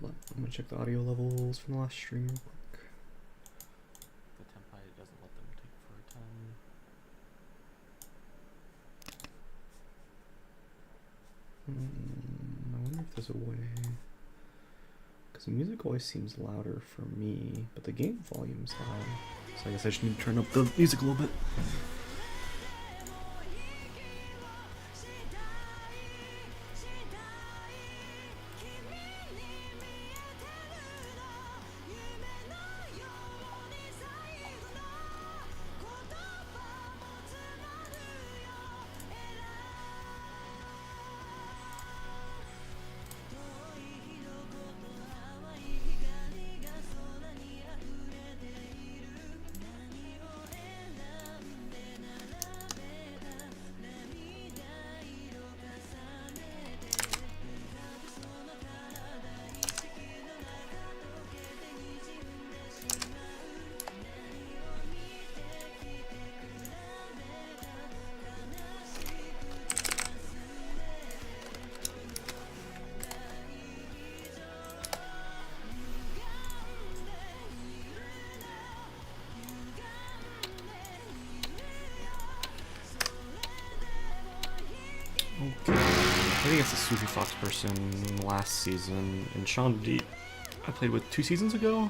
Hold on, I'm gonna check the audio levels from the last stream real quick. The template doesn't let them take for a ton. I wonder if there's a way, because the music always seems louder for me, but the game volume's loud. So I guess I just need to turn up the music a little bit. Okay, I think it's a Susie Fox person last season, and Sean D I played with 2 seasons ago.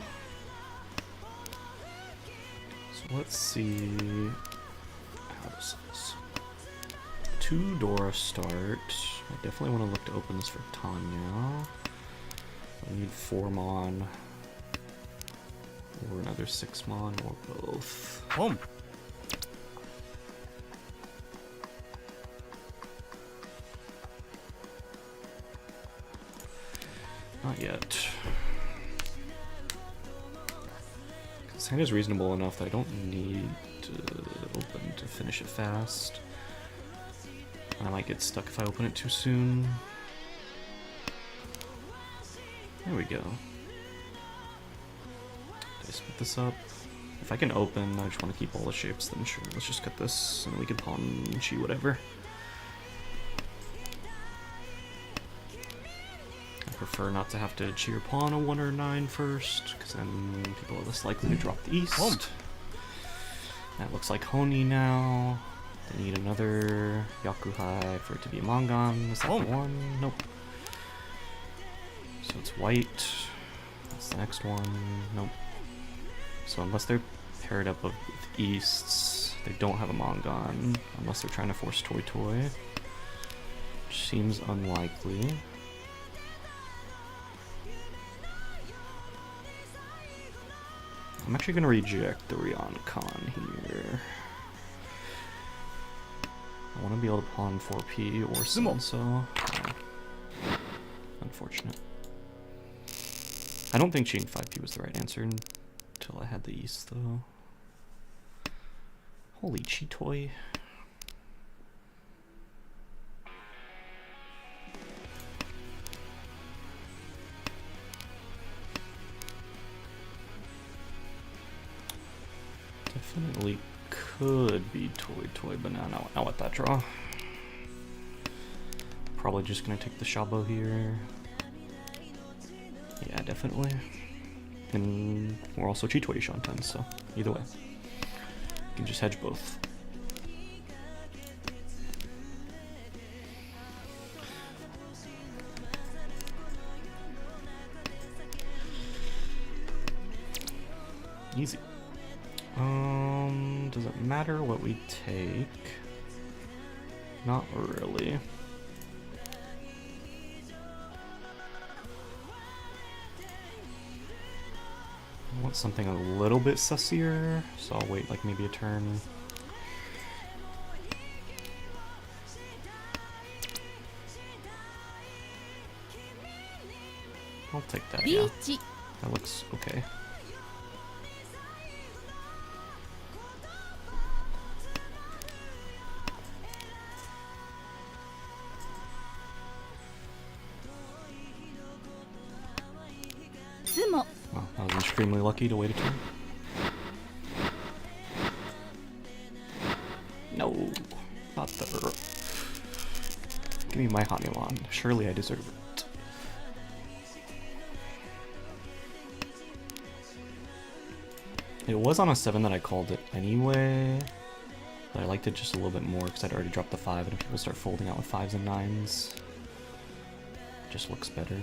So let's see how this is. 2 Dora start. I definitely want to look to open this for Tanya. I need 4 Mon, or another 6 Mon, or both. Boom. Not yet. Santa's reasonable enough that I don't need to open to finish it fast. I might get stuck if I open it too soon. There we go. Did I split this up? If I can open, I just want to keep all the shapes, then sure, let's just cut this and we can pawn chi whatever. I prefer not to have to cheer pawn a 1 or 9 first, because then people are less likely to drop the east. Oh. That looks like Honi now. They need another Yakuhai for it to be a Mangan. Is that the one? Nope. So it's white. That's the next one. Nope. So unless they're paired up with easts, they don't have a Mangan, unless they're trying to force Toy Toy, which seems unlikely. I'm actually going to reject the Rion Khan here. I want to be able to pawn 4P or Senso. Unfortunate. I don't think chain 5P was the right answer until I had the East, though. Holy Chitoy. Definitely could be Toy, but now at that draw. Probably just gonna take the Shabo here. Yeah, definitely. And we're also Chitoy Shanten, so either way. You can just hedge both. Easy. Does it matter what we take? Not really. I want something a little bit sussier, so I'll wait like maybe a turn. I'll take that, yeah. That looks okay. Well, I was extremely lucky to wait a turn. No, not the... Give me my Hanuman. Surely I deserve it. It was on a 7 that I called it anyway, but I liked it just a little bit more because I'd already dropped the 5, and if people start folding out with 5s and 9s, it just looks better.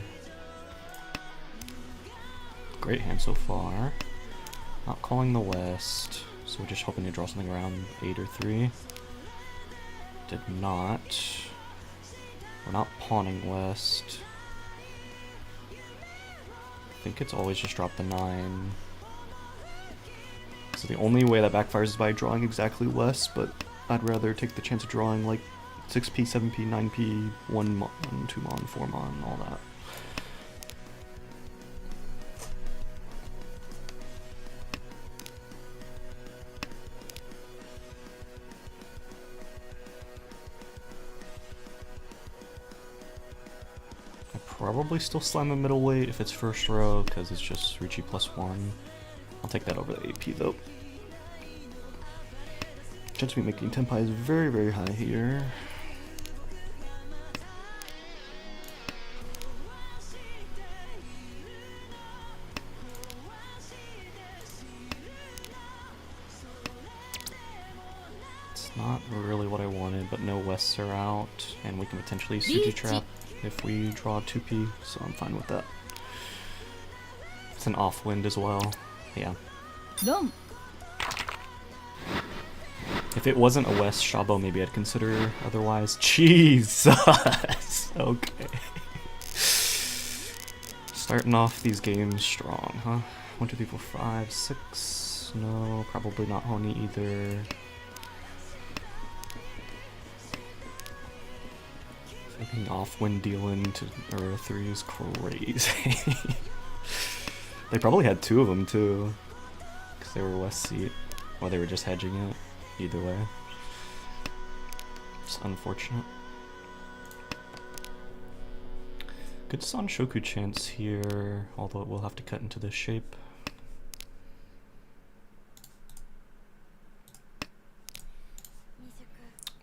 Great hand so far. Not calling the West, so we're just hoping to draw something around 8 or 3. Did not. We're not pawning West. I think it's always just drop the 9. So the only way that backfires is by drawing exactly West, but I'd rather take the chance of drawing like 6p, 7p, 9p, 1 mon, 2 mon, 4 mon, all that. I probably still slam a middleweight if it's first row, because it's just Ricci +1. I'll take that over the AP though. Chance of me making Tenpai is very, very high here. It's not really what I wanted, but no Wests are out, and we can potentially Suji trap if we draw 2p, so I'm fine with that. It's an off wind as well. Yeah. No. If it wasn't a West Shabo, maybe I'd consider otherwise. Jesus! Okay. Starting off these games strong, huh? 1, 2, 3, 4, 5, 6. No, probably not Honi either. Thinking off wind dealing to Euro 3 is crazy. They probably had 2 of them too, because they were West seat, or they were just hedging it. Either way, it's unfortunate. Good Sanshoku chance here, although it will have to cut into this shape.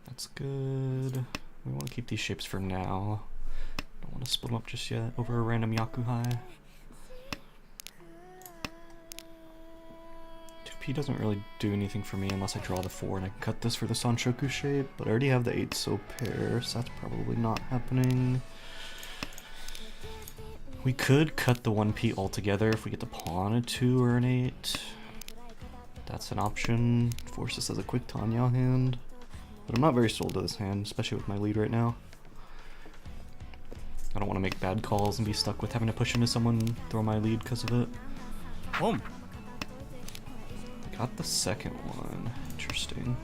That's good. We want to keep these shapes for now. Don't want to split them up just yet over a random Yakuhai. 2p doesn't really do anything for me unless I draw the 4 and I can cut this for the Sanshoku shape, but I already have the 8 so pair, so that's probably not happening. We could cut the 1p altogether if we get to pawn a 2 or an 8. That's an option. Force this as a quick Tanya hand. But I'm not very sold to this hand, especially with my lead right now. I don't want to make bad calls and be stuck with having to push into someone and throw my lead because of it. Boom. I got the second one. Interesting.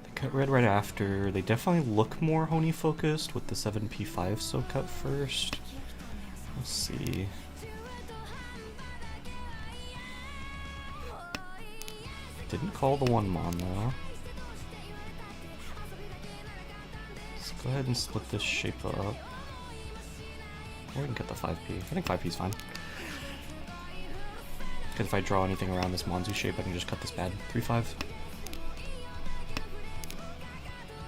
They cut red right after. They definitely look more Honi focused with the 7p5 so cut first. Let's see. Didn't call the 1 mon though. Let's go ahead and split this shape up. Or we can cut the 5p. I think 5p is fine. Because if I draw anything around this Monzu shape, I can just cut this bad. 3-5.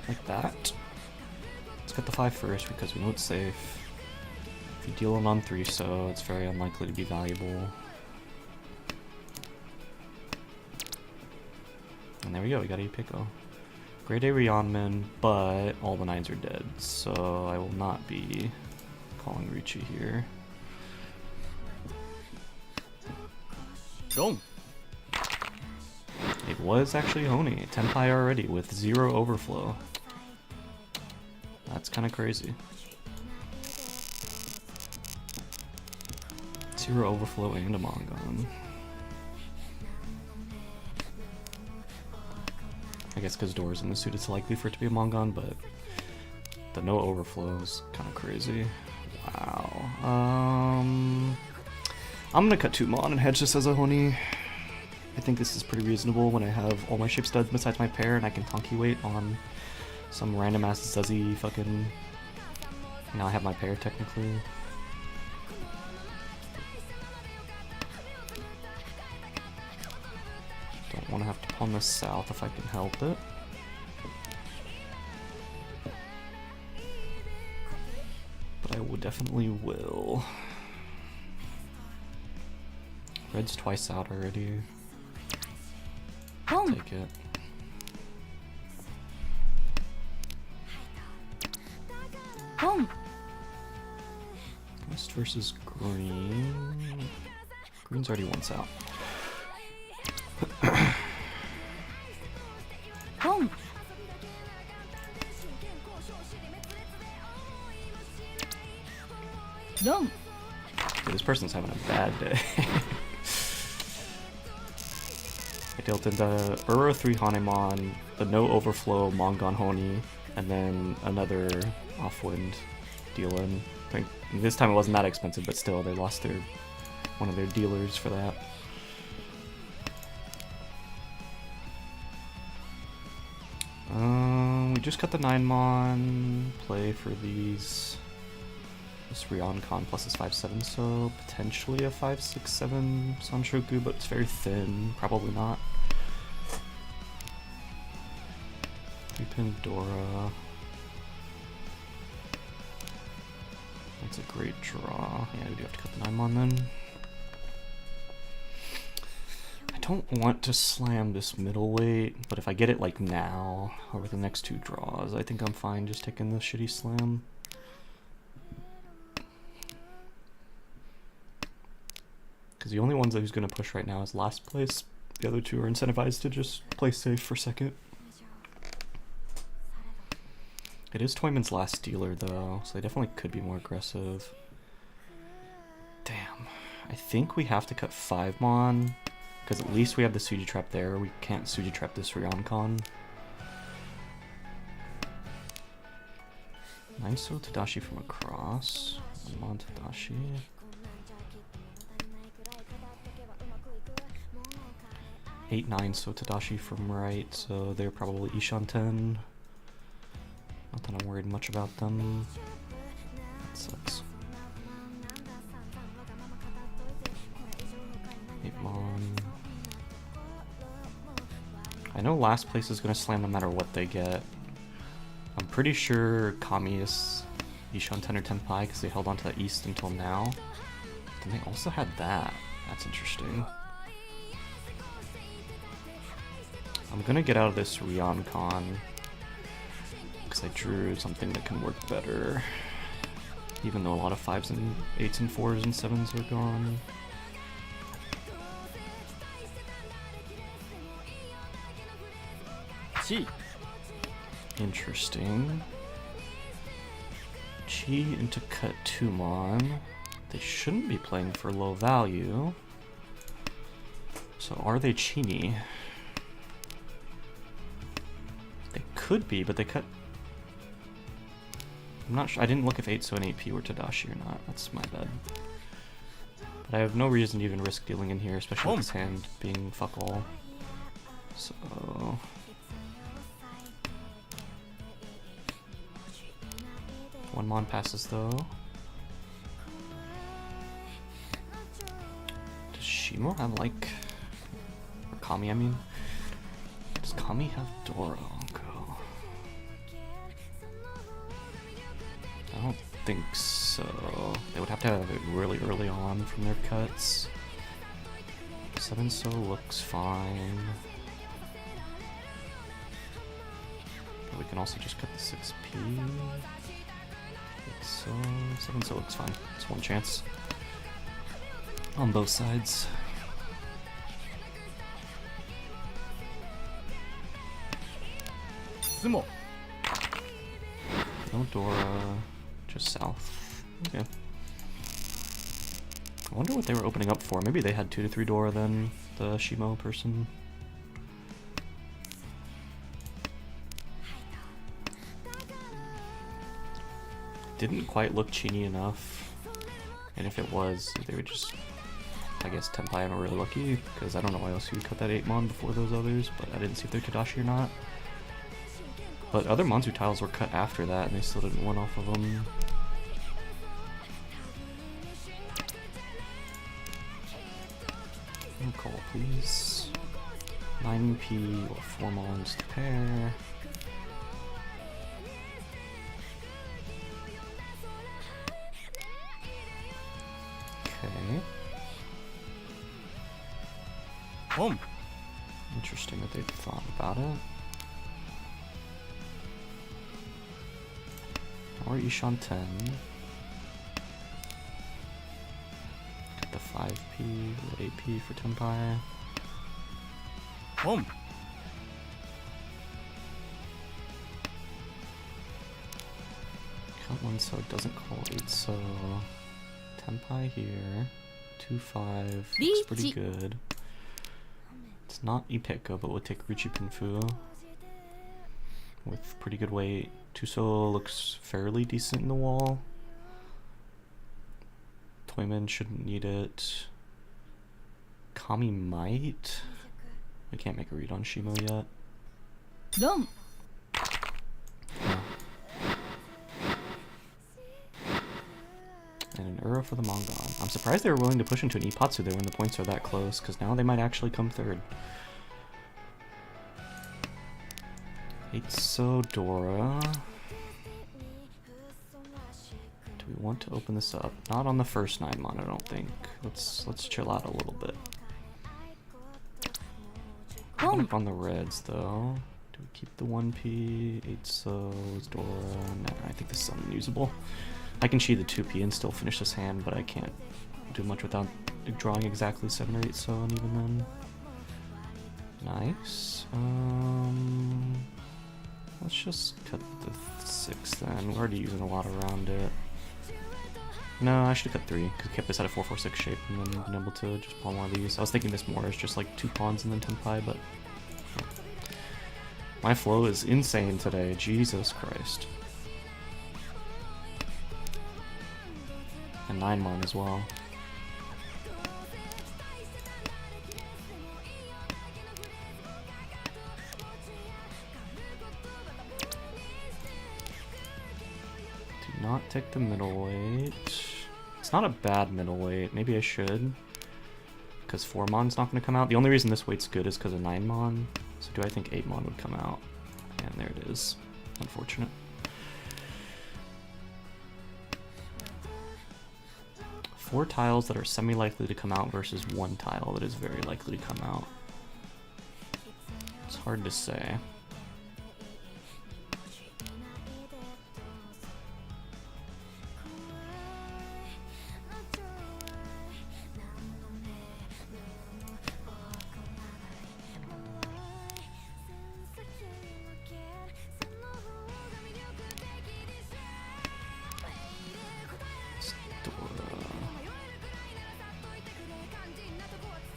Like that. Let's cut the 5 first because we know it's safe. If you deal a non-3, so it's very unlikely to be valuable. And there we go, we got a Pico. Grade A Rionman, but all the 9s are dead, so I will not be calling Ricci here. Boom. It was actually Honi, Tenpai already with 0 overflow. That's kind of crazy. 0 overflow and a Mongon. I guess because Door's in the suit, it's likely for it to be a Mongon, but the no overflow is kind of crazy. Wow. I'm gonna cut 2 Mon and hedge this as a Honi. I think this is pretty reasonable when I have all my shape studs besides my pair and I can Tonki wait on some random ass Zuzzy fucking... Now I have my pair technically. Don't want to have to pawn this south if I can help it. But I will definitely will. Red's twice out already. Boom. Take it. Boom. West versus green. Green's already once out. Boom. Boom. Okay, this person's having a bad day. I dealt in the Uro 3 Hanemon, the no overflow Mongon Honi, and then another offwind deal in. I think this time it wasn't that expensive, but still they lost their one of their dealers for that. We just got the 9mon play for these. This Ryoncon plus is 5/7, so potentially a 5/6/7 Sanshoku, but it's very thin. Probably not. 3-pin Dora. That's a great draw. Yeah, we do have to cut the 9mon then. I don't want to slam this middleweight, but if I get it like now, over the next 2 draws, I think I'm fine just taking the shitty slam. Because the only ones that he's going to push right now is last place. The other 2 are incentivized to just play safe for second. It is Toyman's last dealer though, so they definitely could be more aggressive. Damn. I think we have to cut 5mon, because at least we have the Suji Trap there. We can't Suji Trap this Ryoncon. 9-so Tadashi from across. 1-mon Tadashi. 8-9-so Tadashi from right, so they're probably Ishan 10. Not that I'm worried much about them. That sucks. 8-mon. I know last place is going to slam no matter what they get. I'm pretty sure Kami is Ishan 10 or Tenpai because they held on to that East until now. Then they also had that. That's interesting. I'm gonna get out of this Ryoncon because I drew something that can work better. Even though a lot of 5s and 8s and 4s and 7s are gone. Chi. Interesting. Chi into cut 2mon. They shouldn't be playing for low value. So are they Chini? They could be, but they cut... I'm not sure. I didn't look if 8-so and 8P were Tadashi or not. That's my bad. But I have no reason to even risk dealing in here, especially with his hand being fuck all. So... 1-mon passes though. Does Shimo have like... or Kami, I mean? Does Kami have Dora? I don't think so. They would have to have it really early on from their cuts. 7-so looks fine. But we can also just cut the 6P. 8-so, 7-so looks fine. It's one chance. On both sides. Sumo. No Dora. Just south. Okay. I wonder what they were opening up for. Maybe they had 2 to 3 Dora then, the Shimo person. Didn't quite look Chini enough. And if it was, they would just... I guess Tenpai and were really lucky, because I don't know why else you would cut that 8-mon before those others, but I didn't see if they're Tadashi or not. But other Manzu tiles were cut after that, and they still didn't win off of them. No call, please. 9P or 4-mons to pair. Okay. Interesting that they've thought about it. Or Ishan 10. Get the 5p, the 8p for Tenpai. Count one so it doesn't call 8, so Tenpai here. 2-5, looks pretty good. It's not Ipeko, but we'll take Ruchi Pinfu with pretty good weight. Tuso looks fairly decent in the wall. Toyman shouldn't need it. Kami might. I can't make a read on Shimo yet. Dom. Yeah. And an Uro for the Mongon. I'm surprised they were willing to push into an Ipatsu there when the points are that close, because now they might actually come third. Eitso Dora. Do we want to open this up? Not on the first 9 mon, I don't think. Let's chill out a little bit. Open up on the reds though. Do we keep the 1p? Eitso's Dora. Nah, I think this is unusable. I can cheat the 2p and still finish this hand, but I can't do much without drawing exactly 7 or 8 so, and even then. Nice. Let's just cut the 6 then. We're already using a lot around it. No, I should have cut 3, because we kept this at a 4-4-6 shape and then been able to just pawn one of these. I was thinking this more as just like 2 pawns and then Tenpai, but my flow is insane today. Jesus Christ. And 9 mon as well. Do not take the middleweight. It's not a bad middleweight. Maybe I should. Because 4 mon's not going to come out. The only reason this weight's good is because of 9 mon. So do I think 8 mon would come out? And there it is. Unfortunate. 4 tiles that are semi-likely to come out versus 1 tile that is very likely to come out. It's hard to say.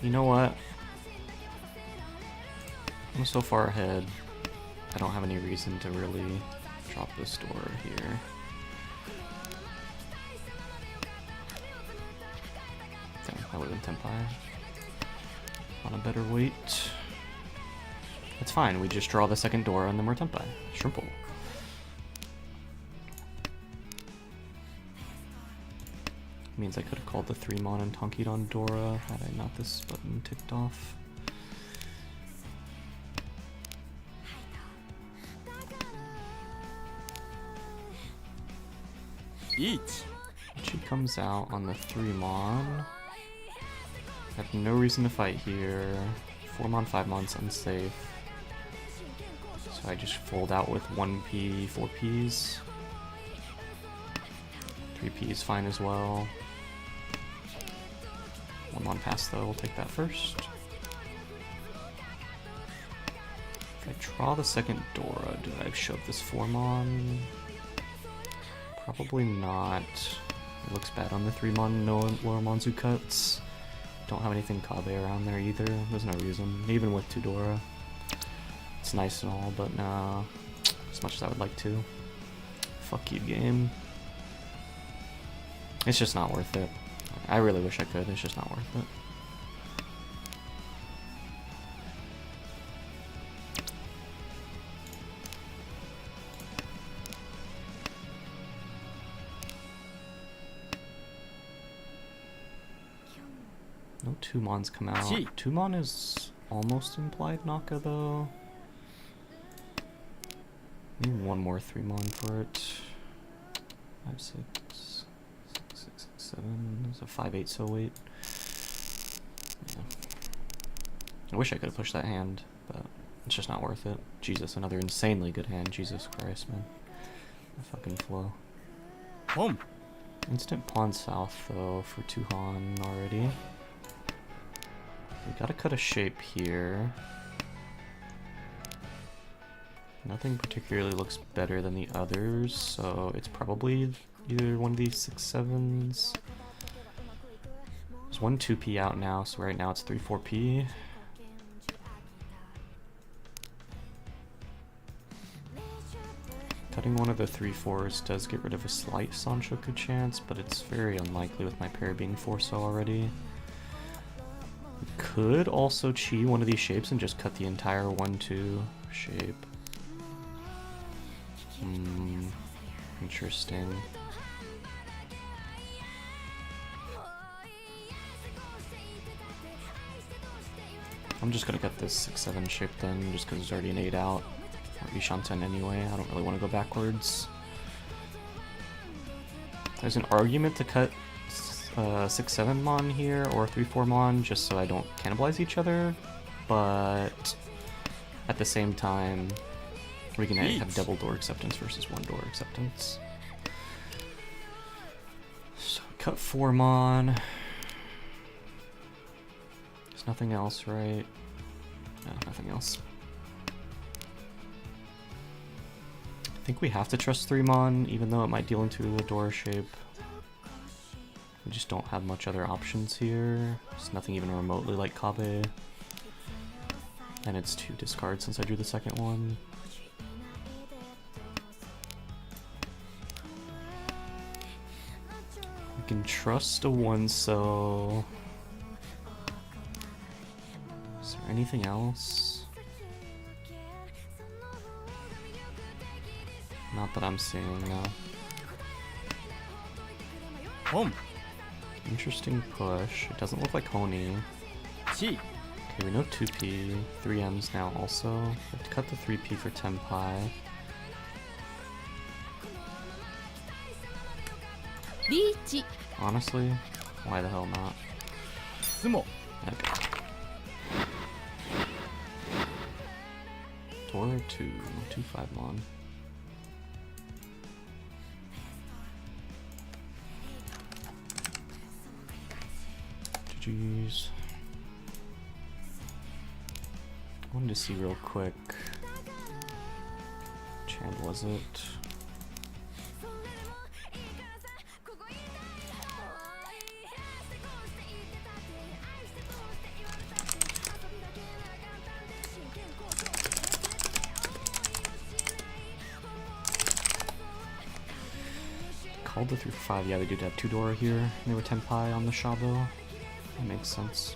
You know what? I'm so far ahead, I don't have any reason to really drop this door here. Damn, that would have been Tenpai. On a better weight. It's fine, we just draw the second door and then we're Tenpai. Shrimple. Means I could have called the 3 mon and tonkied on Dora had I not this button ticked off. Eat. She comes out on the 3 mon. I have no reason to fight here. 4 mon, 5 mon's unsafe. So I just fold out with 1p, 4p's. 3p is fine as well. 1 mon pass though, we'll take that first. If I draw the second Dora, do I shove this 4 mon? Probably not. It looks bad on the 3 mon, no lower Monzu cuts. Don't have anything Kabe around there either, there's no reason. Even with 2 Dora. It's nice and all, but nah. As much as I would like to. Fuck you, game. It's just not worth it. I really wish I could, it's just not worth it. No 2 mons come out. 2 mon is almost implied Naka though. Need 1 more 3 mon for it. 5, 6. 7, there's a 5-8 so weight. Yeah. I wish I could have pushed that hand, but it's just not worth it. Jesus, another insanely good hand. Jesus Christ, man. The fucking flow. Home. Instant pawn south, though, for Tuhan already. We gotta cut a shape here. Nothing particularly looks better than the others, so it's probably either one of these 6-7s. There's one 2p out now, so right now it's 3-4p. Cutting one of the 3-4s does get rid of a slight Sanshoku chance, but it's very unlikely with my pair being 4-so already. We could also chi one of these shapes and just cut the entire 1-2 shape. Interesting. I'm just gonna cut this 6-7 shape then, just because there's already an 8 out. Or Ishanten anyway, I don't really want to go backwards. There's an argument to cut 6-7 mon here, or 3-4 mon, just so I don't cannibalize each other, but at the same time, we can have double door acceptance versus one door acceptance. So cut 4 mon. There's nothing else, right? No, nothing else. I think we have to trust 3 mon, even though it might deal into a door shape. We just don't have much other options here. There's nothing even remotely like Kabe. And it's 2 discards since I drew the second one. We can trust a 1-so. Is there anything else? Not that I'm seeing, no. Home. Interesting push. It doesn't look like Honey. Chi. Okay, we know 2p. 3m's now also. We have to cut the 3p for Tenpai. Reach. Honestly, why the hell not? Sumo. Okay. Tora 2, 2-5 mon. GG's. I wanted to see real quick. Which hand was it? Called the 3-5. Yeah, they did have 2 door here. And they were Tenpai on the Shabo. That makes sense.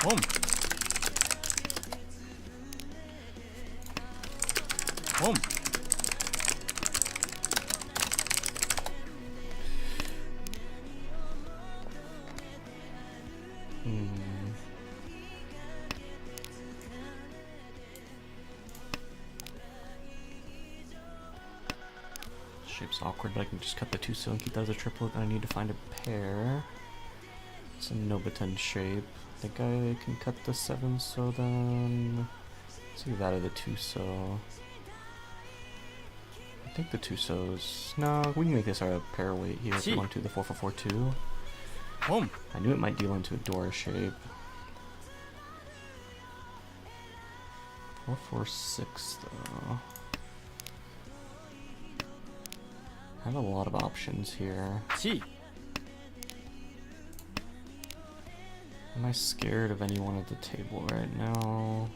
Home. Home. shape's awkward, but I can just cut the 2-so and keep that as a triplet. Then I need to find a pair. It's a Nobuton shape. I think I can cut the 7-so then. Let's leave that at the 2-so. I think the 2-sos. No, we can make this our pair weight here if we want to do the 4-4-4-2. Home. I knew it might deal into a Dora shape. 4-4-6 though. I have a lot of options here. Chi. Am I scared of anyone at the table right now?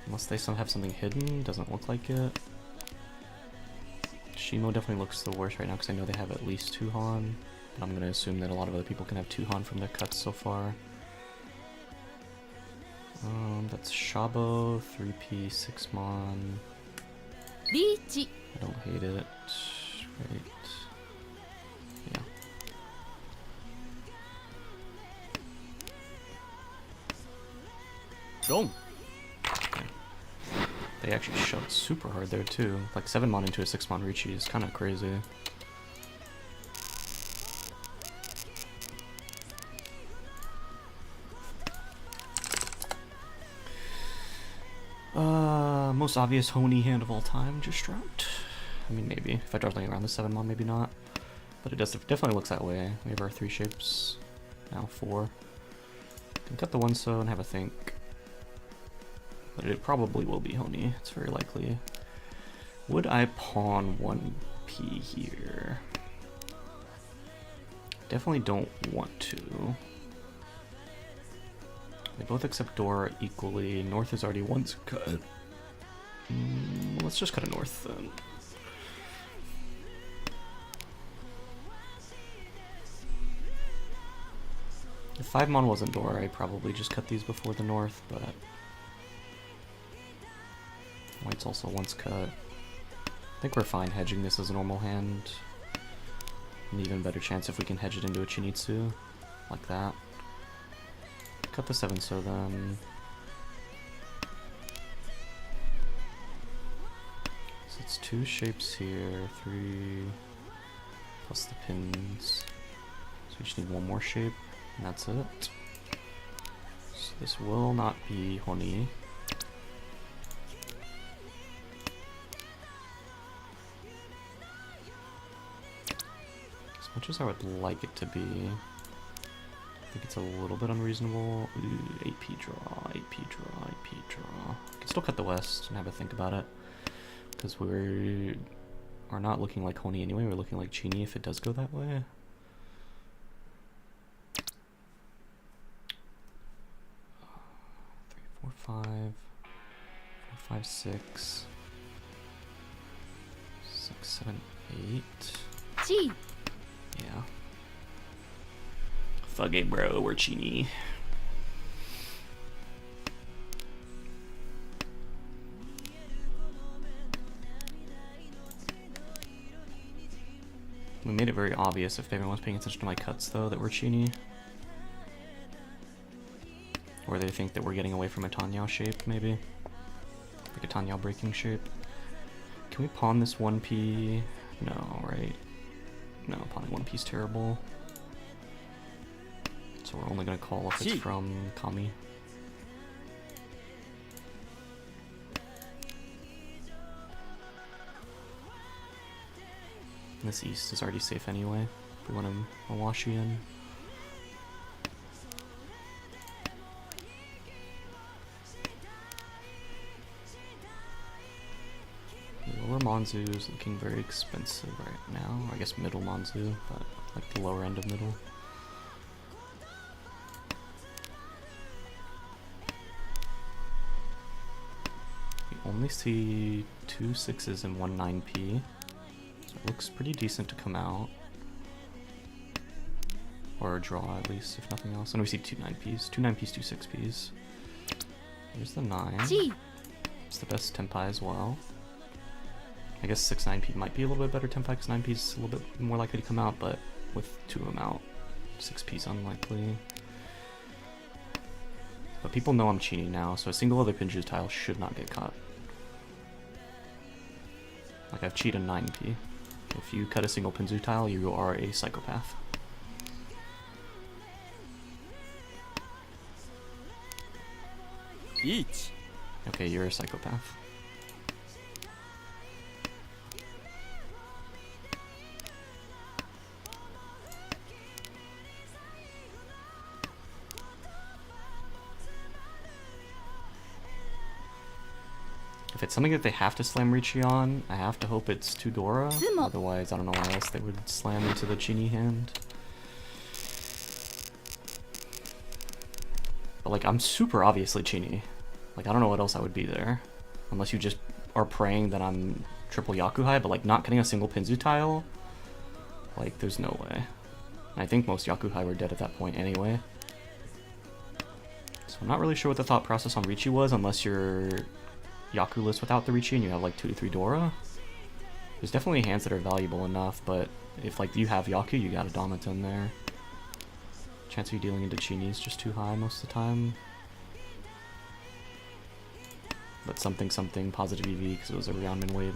Unless they have something hidden, doesn't look like it. Shimo definitely looks the worst right now because I know they have at least 2 Han. But I'm gonna assume that a lot of other people can have 2 Han from their cuts so far. That's Shabo, 3P, 6-mon. Reach. I don't hate it. Right. Yeah. Long. Okay. They actually shoved super hard there too. Like 7-mon into a 6-mon Ricci is kind of crazy. Most obvious Honey hand of all time, just dropped. I mean, maybe. If I draw something around the 7-mon, maybe not. But it definitely looks that way. We have our 3 shapes. Now 4. Can cut the 1-so and have a think. But it probably will be Honey. It's very likely. Would I pawn 1P here? Definitely don't want to. They both accept Dora equally. North is already once cut. Let's just cut a North then. If 5-mon wasn't Dora, I'd probably just cut these before the North, but White's also once cut. I think we're fine hedging this as a normal hand. An even better chance if we can hedge it into a Chinitsu, like that. Cut the 7-so then. So it's 2 shapes here, 3 plus the pins. So we just need 1 more shape, and that's it. So this will not be Honi. As much as I would like it to be, I think it's a little bit unreasonable. Ooh, AP draw, AP draw, AP draw. I can still cut the West and have a think about it. Because we are not looking like Honi anyway, we're looking like Chini if it does go that way. Three, 4, 5, 4, 5, 6, 6, 7, 8. Chi. Yeah. Fuck it, bro, we're Chini. We made it very obvious if everyone's paying attention to my cuts, though, that we're Chini. Or they think that we're getting away from a Tanyao shape, maybe. Like a Tanyao breaking shape. Can we pawn this 1P? No, right? No, pawning 1P is terrible. So we're only gonna call if it's from Kami. This east is already safe anyway. If we want a Mawashi in. Lower Manzu is looking very expensive right now. I guess middle Manzu, but like the lower end of middle. We only see 2 6s and 1 9P. So it looks pretty decent to come out. Or a draw at least, if nothing else. And we see 2 9Ps. 2 9Ps, 2 6Ps. Here's the 9. It's the best Tenpai as well. I guess 6 9P might be a little bit better Tenpai because 9P is a little bit more likely to come out, but with 2 of them out, 6P's unlikely. But people know I'm cheating now, so a single other Pinju tile should not get caught. Like I've cheated 9p. If you cut a single Pinzu tile, you are a psychopath. Each. Okay, you're a psychopath. If it's something that they have to slam Ricci on, I have to hope it's 2 Dora. Otherwise, I don't know why else they would slam into the Genie hand. But like, I'm super obviously Genie. Like, I don't know what else I would be there. Unless you just are praying that I'm triple Yakuhai, but like not getting a single Pinzu tile? Like, there's no way. And I think most Yakuhai were dead at that point anyway. So I'm not really sure what the thought process on Ricci was, unless you're Yaku list without the Ricci and you have like 2 to 3 Dora. There's definitely hands that are valuable enough, but if like you have Yaku, you got a Domiton there. Chance of you dealing into Chini is just too high most of the time. But something positive EV because it was a round and weight.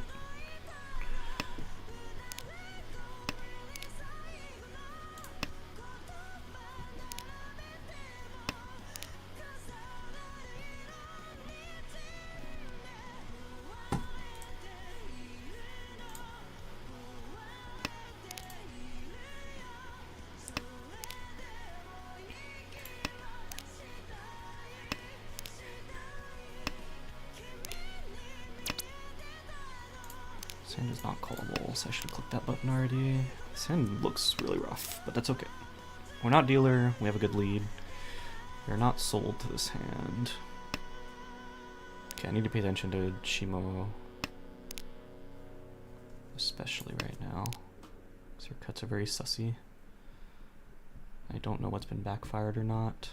Sand is not callable, so I should have clicked that button already. Sand looks really rough, but that's okay. We're not dealer, we have a good lead. We're not sold to this hand. Okay, I need to pay attention to Shimo. Especially right now. Because her cuts are very sussy. I don't know what's been backfired or not.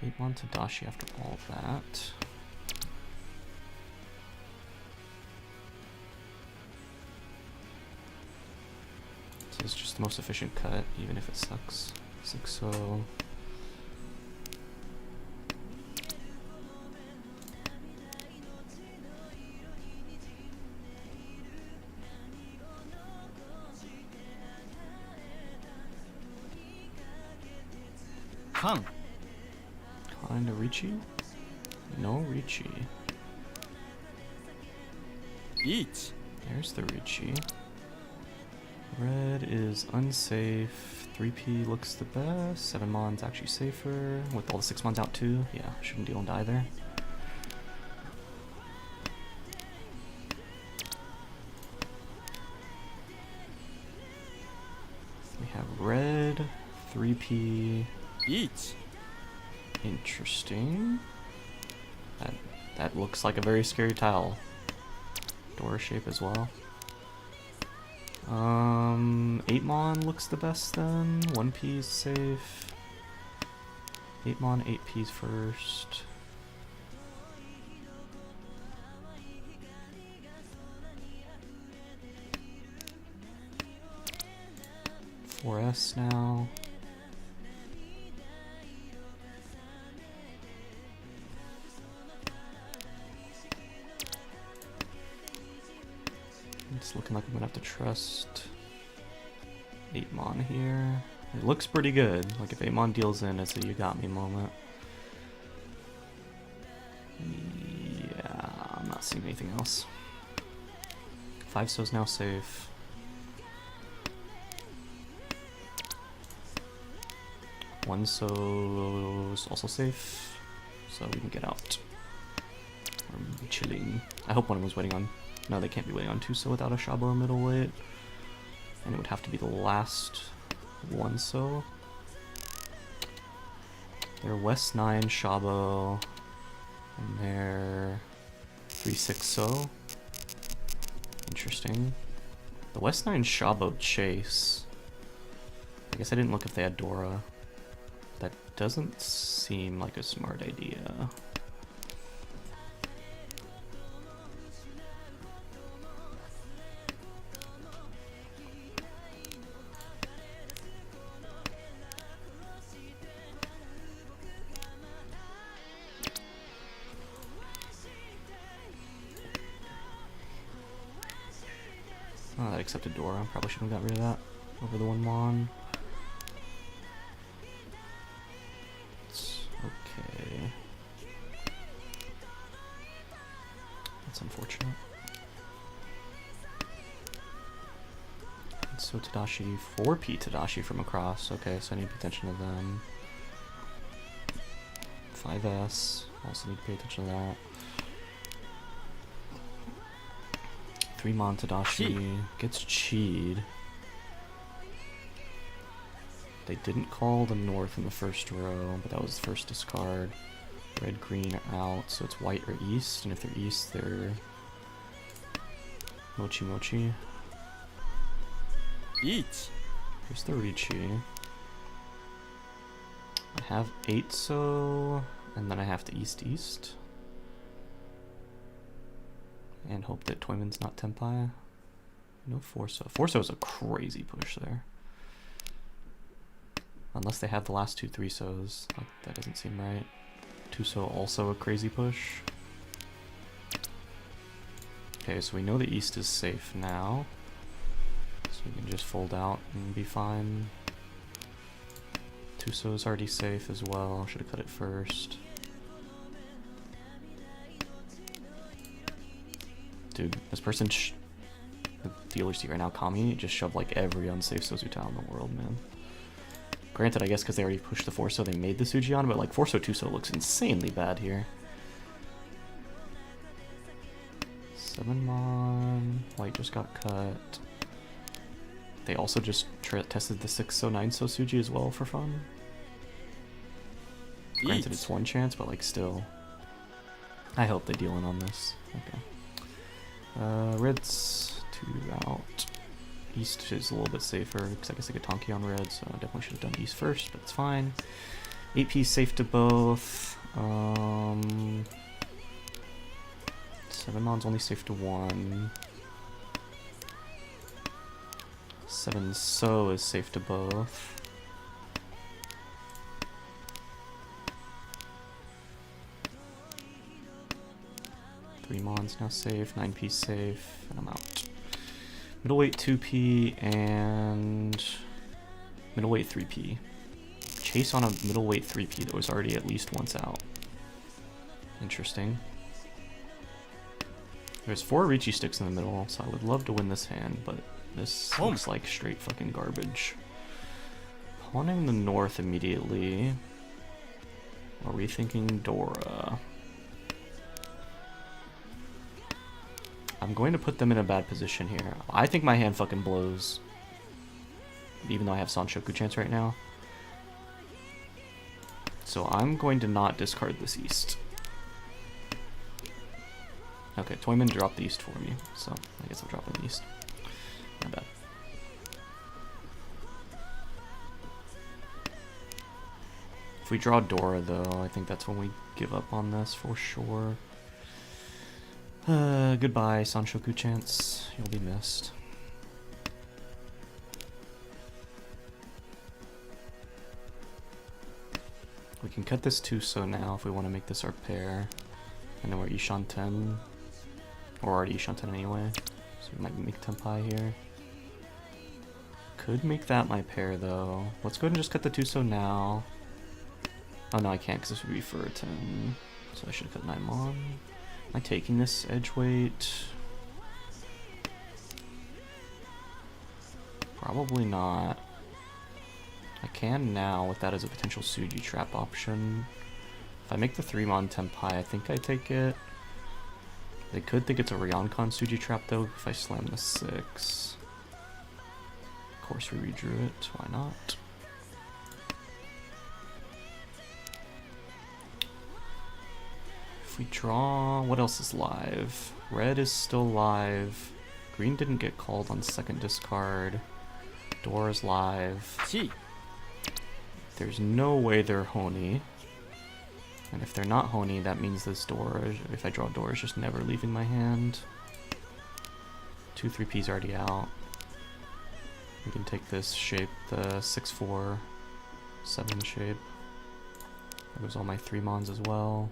8-1 Tadashi after all of that. This is just the most efficient cut, even if it sucks. 6-0. Kan. Kind of Ricci? No Ricci. Each. There's the Ricci. Red is unsafe. 3p looks the best. 7 mon's actually safer. With all the 6 mon's out too. Yeah, shouldn't deal and die there. We have red, 3p. Each. Interesting. That looks like a very scary tile. Dora shape as well. 8mon looks the best then. 1p is safe. 8mon, 8p's first. S now. It's looking like I'm gonna have to trust 8mon here. It looks pretty good. Like if 8mon deals in, it's a you got me moment. Yeah, I'm not seeing anything else. 5-so's now safe. 1-so's also safe, so we can get out. We're chilling. I hope one was waiting on. No, they can't be waiting on 2-so without a Shabo or middleweight. And it would have to be the last 1-so. They're West 9 Shabo, and they're 3-6-so. Interesting. The West 9 Shabo chase. I guess I didn't look if they had Dora. That doesn't seem like a smart idea. accepted Dora. Probably should have got rid of that over the 1 Mon. It's okay. That's unfortunate. So Tadashi, 4P Tadashi from across. Okay, so I need to pay attention to them. 5S, also need to pay attention to that. 3 Mon Tadashi gets Cheed. They didn't call the north in the first row, but that was the first discard. Red, green are out, so it's white or east, and if they're east, they're Mochi Mochi. Each. Here's the Richi. I have 8 so, and then I have to east. And hope that Toyman's not Tenpai. No Forso. Forso is a crazy push there. Unless they have the last 2 3-sos. That doesn't seem right. 2-so also a crazy push. Okay, so we know the east is safe now. So we can just fold out and be fine. 2-so is already safe as well. Should have cut it first. Dude, this person, the dealer seat right now, Kami, just shoved like every unsafe Sozuta in the world, man. Granted, I guess because they already pushed the 4-so, they made the Sujion, but like 4-so 2-so looks insanely bad here. 7 Mon, white just got cut. They also just tested the 6-so 9-so Suji as well for fun. Granted, it's 1 chance, but like still. I hope they deal in on this. Okay. Red's 2 out. East is a little bit safer, because I guess I get Tonki on red, so I definitely should have done east first, but it's fine. 8P safe to both. 7 Mon's only safe to 1. 7 So is safe to both. Mon's now safe, 9P safe, and I'm out. Middleweight 2P and middleweight 3P. Chase on a middleweight 3P that was already at least once out. Interesting. There's 4 Richi sticks in the middle, so I would love to win this hand, but this looks like straight fucking garbage. Pawning the north immediately. Are we thinking Dora? I'm going to put them in a bad position here. I think my hand fucking blows. Even though I have Sanshoku chance right now. So I'm going to not discard this east. Okay, Toyman dropped the east for me, so I guess I'll drop in the east. Not bad. If we draw Dora though, I think that's when we give up on this for sure. Goodbye, Sanshoku chance. You'll be missed. We can cut this 2-so now if we want to make this our pair. And then we're Ishan 10. Or already Ishan 10 anyway. So we might make Tenpai here. Could make that my pair though. Let's go ahead and just cut the 2-so now. Oh no, I can't because this would be for a 10. So I should have cut 9 Mon. Am I taking this edge weight? Probably not. I can now with that as a potential Suji trap option. If I make the 3 Mon Tenpai, I think I take it. They could think it's a Ryoncon Suji trap though if I slam the 6. Of course we redrew it, why not? If we draw, what else is live? Red is still live. Green didn't get called on second discard. Dora's live. There's no way they're Honi. And if they're not Honi, that means this Dora, if I draw Dora, is just never leaving my hand. 2 3P's already out. We can take this shape, the 6-4, 7 shape. There goes all my 3 Mons as well.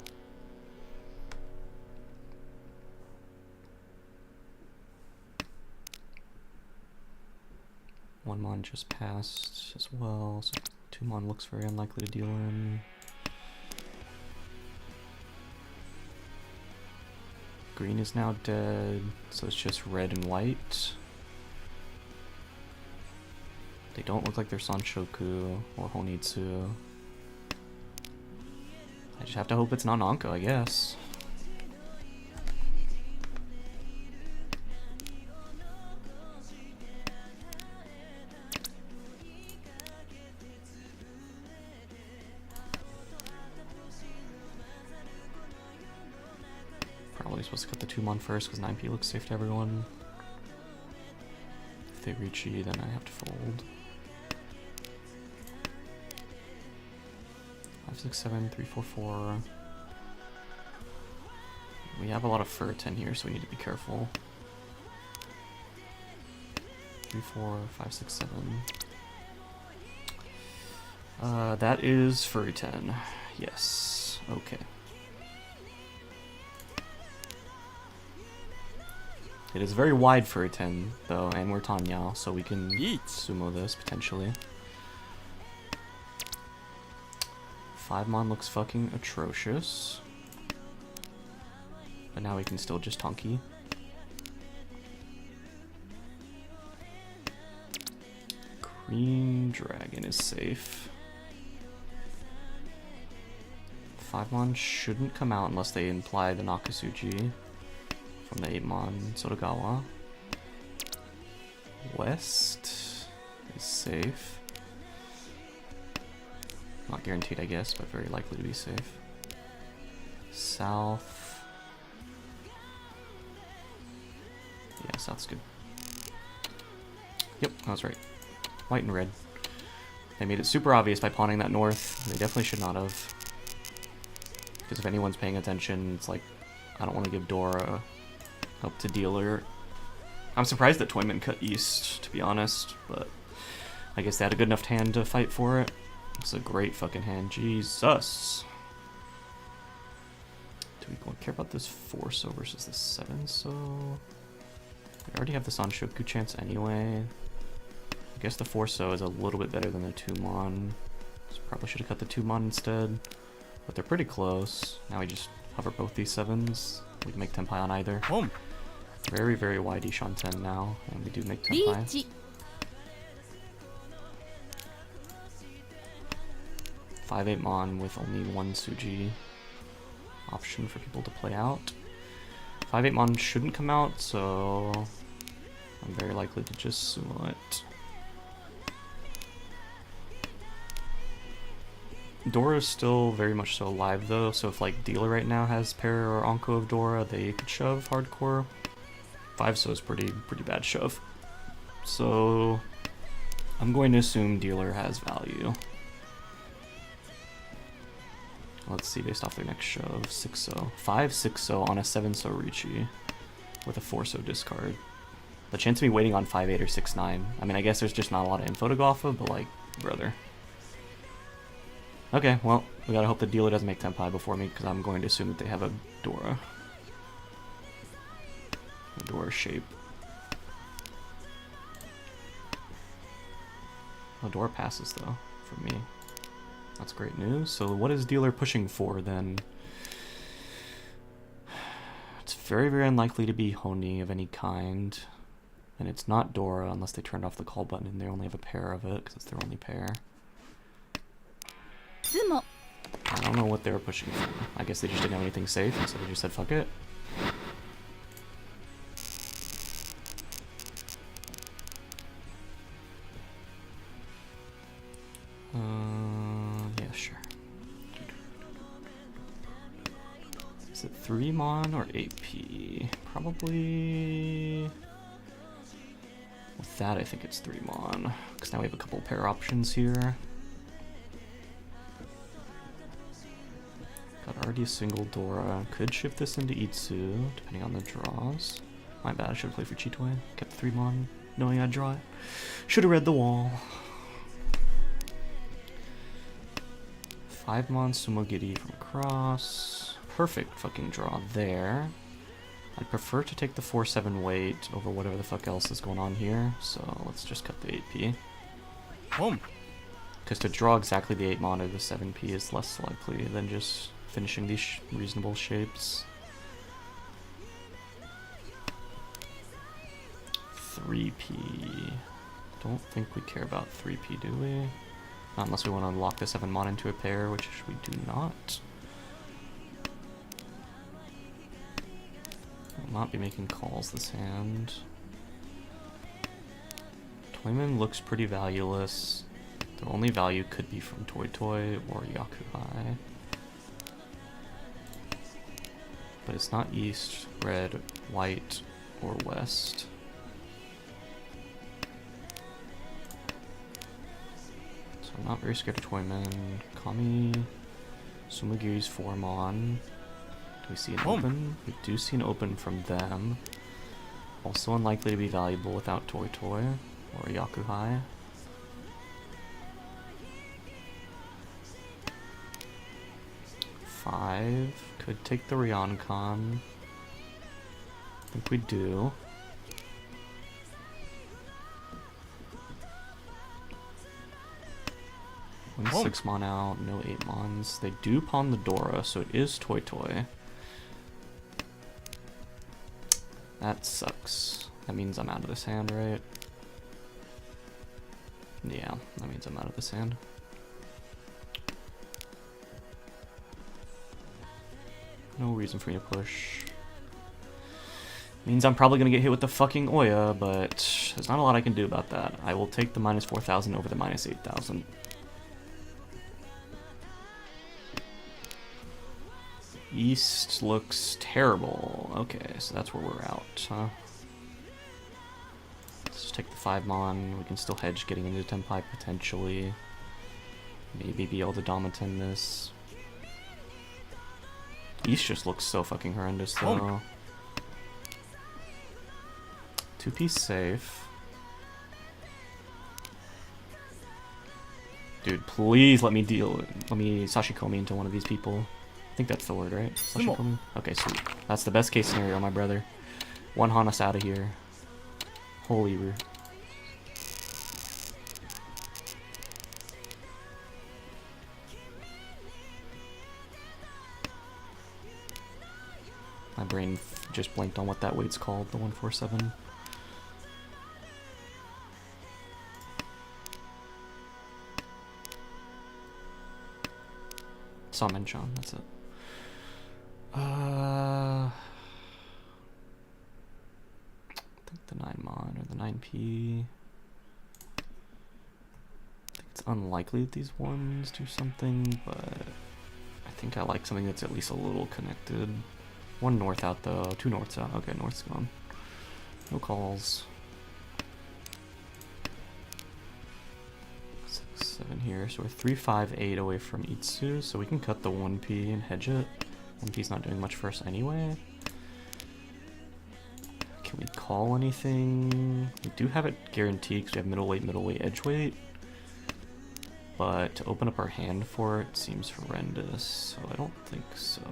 1 mon just passed as well, so 2 mon looks very unlikely to deal in. Green is now dead, so it's just red and white. They don't look like they're Sanshoku or Honitsu. I just have to hope it's not Anko, I guess. Probably supposed to cut the 2 mon first because 9p looks safe to everyone. If they reach E, then I have to fold. 5, 6, 7, 3, 4, 4. We have a lot of fur 10 here, so we need to be careful. 3, 4, 5, 6, 7. That is furry 10. Yes. Okay. It is very wide for a 10, though, and we're Tanyao, so we can sumo this, potentially. 5 mon looks fucking atrocious. But now we can still just Tonki. Green Dragon is safe. 5 mon shouldn't come out unless they imply the Nakasuji from the 8 mon Sotogawa. West is safe. Not guaranteed, I guess, but very likely to be safe. South. Yeah, South's good. Yep, I was right. White and red. They made it super obvious by pawning that north. They definitely should not have. Because if anyone's paying attention, it's like, I don't want to give Dora up to dealer. I'm surprised that Toyman cut east, to be honest, but I guess they had a good enough hand to fight for it. It's a great fucking hand. Jesus. Do we care about this 4-so versus the 7-so? We already have the Sanshoku chance anyway. I guess the 4-so is a little bit better than the 2 mon. So probably should have cut the 2 mon instead. But they're pretty close. Now we just hover both these 7s. We can make Tenpai on either. Very, very wide Ishan 10 now. And we do make Tenpai. 5-8 mon with only 1 Suji option for people to play out. 5-8 mon shouldn't come out, so I'm very likely to just sumo it. Dora is still very much so alive though, so if like dealer right now has pair or Anko of Dora, they could shove hardcore. 5-so is pretty bad shove. So I'm going to assume dealer has value. Let's see based off their next shove. 6-so. 5-6-so on a 7-so Richi with a 4-so discard. The chance of me waiting on 5-8 or 6-9. I mean, I guess there's just not a lot of info to go off of, but like, brother. Okay, well, we gotta hope the dealer doesn't make Tenpai before me, because I'm going to assume that they have a Dora. A Dora shape. A Dora passes, though, for me. That's great news. So what is dealer pushing for, then? It's very, very unlikely to be Honi of any kind. And it's not Dora, unless they turned off the call button and they only have a pair of it, because it's their only pair. I don't know what they were pushing for. I guess they just didn't have anything safe, and so they just said fuck it. Yeah, sure. Is it 3 mon or 8p? Probably... With that, I think it's 3 mon, because now we have a couple pair options here. Got already a single Dora. Could shift this into Itsu, depending on the draws. My bad, I should have played for Chitoy. Kept 3 mon, knowing I'd draw it. Should have read the wall. 5 mon Sumogiri from across. Perfect fucking draw there. I'd prefer to take the 4-7 weight over whatever the fuck else is going on here, so let's just cut the 8p. Home. Because to draw exactly the 8 mon or the 7p is less likely than just finishing these reasonable shapes. 3p. Don't think we care about 3p, do we? Not unless we want to unlock the 7 mon into a pair, which we do not. Will not be making calls this hand. Toyman looks pretty valueless. The only value could be from Toy Toy or Yakuhai. But it's not east, red, white, or west. So I'm not very scared of Toyman. Kami, Sumagiri's 4 mon. Do we see an open? We do see an open from them. Also unlikely to be valuable without Toy Toy or Yakuhai. Five could take the Ryoncon. I think we do. One 6 mon out, no 8 mons. They do pawn the Dora, so it is Toy Toy. That sucks. That means I'm out of this hand, right? Yeah, that means I'm out of this hand. No reason for me to push. Means I'm probably gonna get hit with the fucking Oya, but there's not a lot I can do about that. I will take the minus 4,000 over the minus 8,000. East looks terrible. Okay, so that's where we're out, huh? Let's just take the 5 mon. We can still hedge getting into Tenpai potentially. Maybe be able to Domiton this. East just looks so fucking horrendous though. 2-piece safe. Dude, please let me Sashikomi into one of these people. I think that's the word, right? Sashikomi? Okay, sweet. That's the best case scenario, my brother. One Hanas out of here. Holy root. My brain just blinked on what that weight's called, the 147. Samenchan, that's it. I think the 9 mon or the 9p. I think it's unlikely that these ones do something, but I think I like something that's at least a little connected. 1 north out though, 2 norths out. Okay, north's gone. No calls. 6, 7 here, so we're 3, 5, 8 away from Itsu, so we can cut the 1p and hedge it. 1p's not doing much for us anyway. Can we call anything? We do have it guaranteed because we have middleweight, edge weight. But to open up our hand for it seems horrendous, so I don't think so.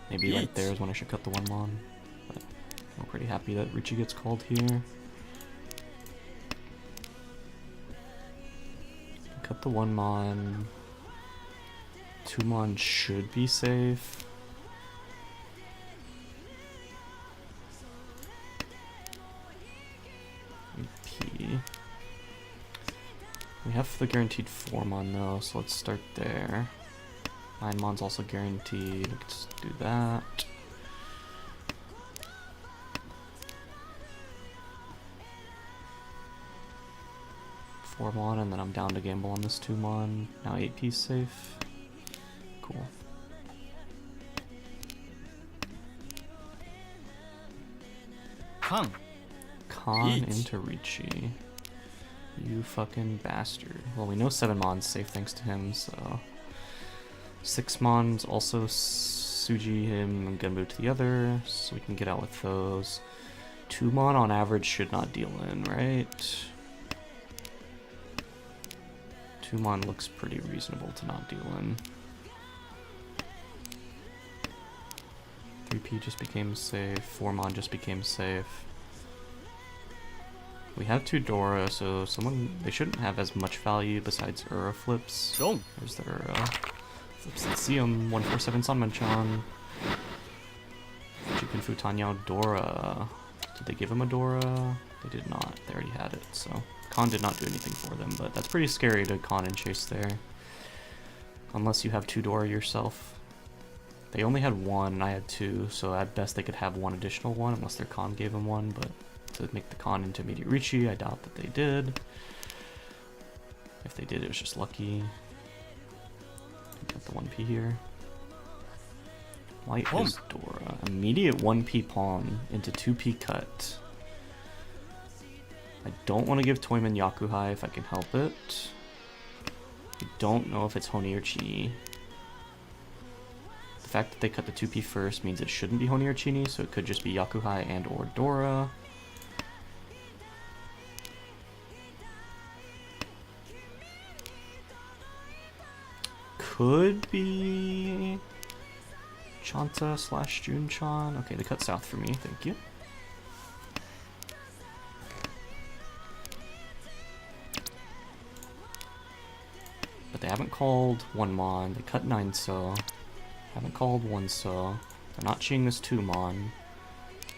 Maybe right there is when I should cut the 1 mon, but we're pretty happy that Richie gets called here. Cut the 1 mon. 2 mon should be safe. P. We have the guaranteed 4 mon though, so let's start there. 9 mon's also guaranteed. We can just do that. Four mon, and then I'm down to gamble on this 2 mon. Now 8p safe. Cool. Kan. Con into Ricci. You fucking bastard. Well, we know 7 mon's safe thanks to him, so 6 mon's also Suji him. I'm gonna move to the other, so we can get out with those. 2 mon on average should not deal in, right? 2 mon looks pretty reasonable to not deal in. 3P just became safe. 4-mon just became safe. We have 2 Dora, so they shouldn't have as much value besides Ura flips. Dong. There's the Ura. Flips and see 'em. 147 Sanmanchan. Chicken Futanyao Dora. Did they give him a Dora? They did not. They already had it, so Con did not do anything for them, but that's pretty scary to con and chase there. Unless you have 2 Dora yourself. They only had 1, and I had 2, so at best they could have 1 additional one, unless their con gave them 1, but to make the con into immediate Richi, I doubt that they did. If they did, it was just lucky. Got the 1P here. White is Dora. Immediate 1P pawn into 2P cut. I don't want to give Toyman Yakuhai if I can help it. I don't know if it's Honi or Chi. The fact that they cut the 2P first means it shouldn't be Honi or Chini, so it could just be Yakuhai and or Dora. Could be Chanta / Junchan. Okay, they cut south for me, thank you. But they haven't called 1-mon, they cut 9-so. Haven't called 1-so. They're not cheating this 2-mon.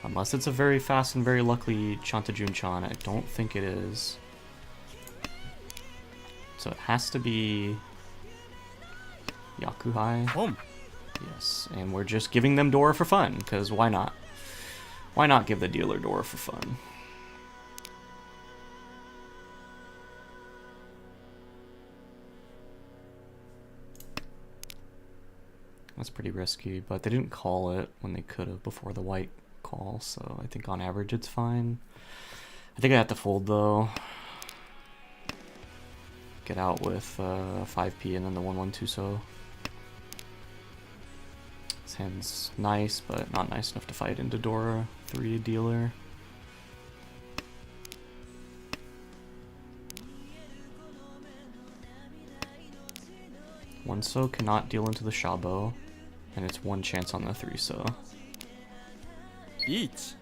Unless it's a very fast and very lucky Chanta Junchan, I don't think it is. So it has to be Yakuhai. Yes, and we're just giving them Dora for fun, because why not? Why not give the dealer Dora for fun? That's pretty risky, but they didn't call it when they could have before the white call, so I think on average it's fine. I think I have to fold though. Get out with 5P and then the 1-1-2-so. This hand's nice, but not nice enough to fight into Dora 3 dealer. One so cannot deal into the Shabo, and it's 1 chance on the 3-so. Each.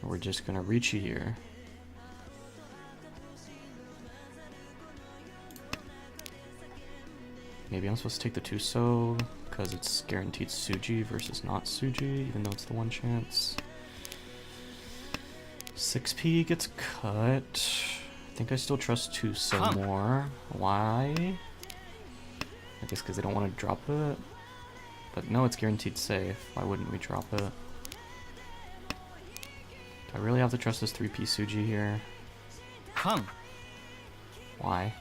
We're just gonna reach here. Maybe I'm supposed to take the 2-so because it's guaranteed Suji versus not Suji, even though it's the 1 chance. 6P gets cut. I think I still trust 2-so more. Why? I guess because they don't want to drop it. But no, it's guaranteed safe. Why wouldn't we drop it? Do I really have to trust this 3P Suji here? Why?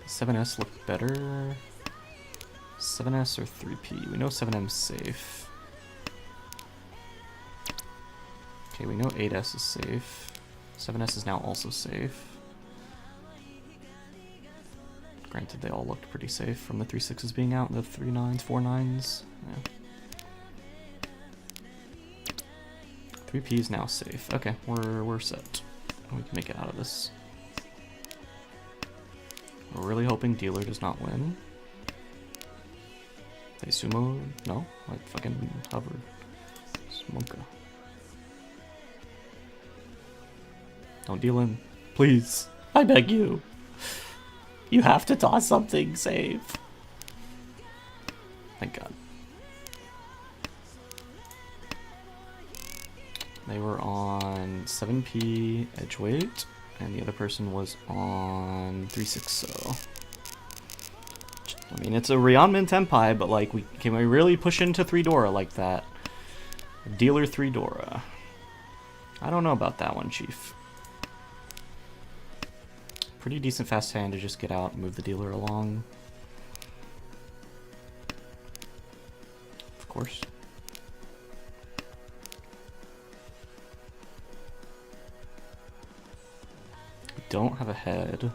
7S look better. 7S or 3P? We know 7M's safe. Okay, we know 8S is safe. 7S is now also safe. Granted, they all looked pretty safe from the 3-6s being out and the 3-9s, 4-9s. Yeah. 3P is now safe. Okay, we're set. We can make it out of this. We're really hoping dealer does not win. They sumo? No? Like fucking hovered. Smoka. Don't deal in. Please. I beg you. You have to toss something safe. Thank God. They were on 7P edge weight, and the other person was on 3-6-so. I mean, it's a Ryanmin Tenpai, but like, can we really push into 3 Dora like that? Dealer 3 Dora. I don't know about that one, Chief. Pretty decent fast hand to just get out and move the dealer along. Of course. We don't have a head,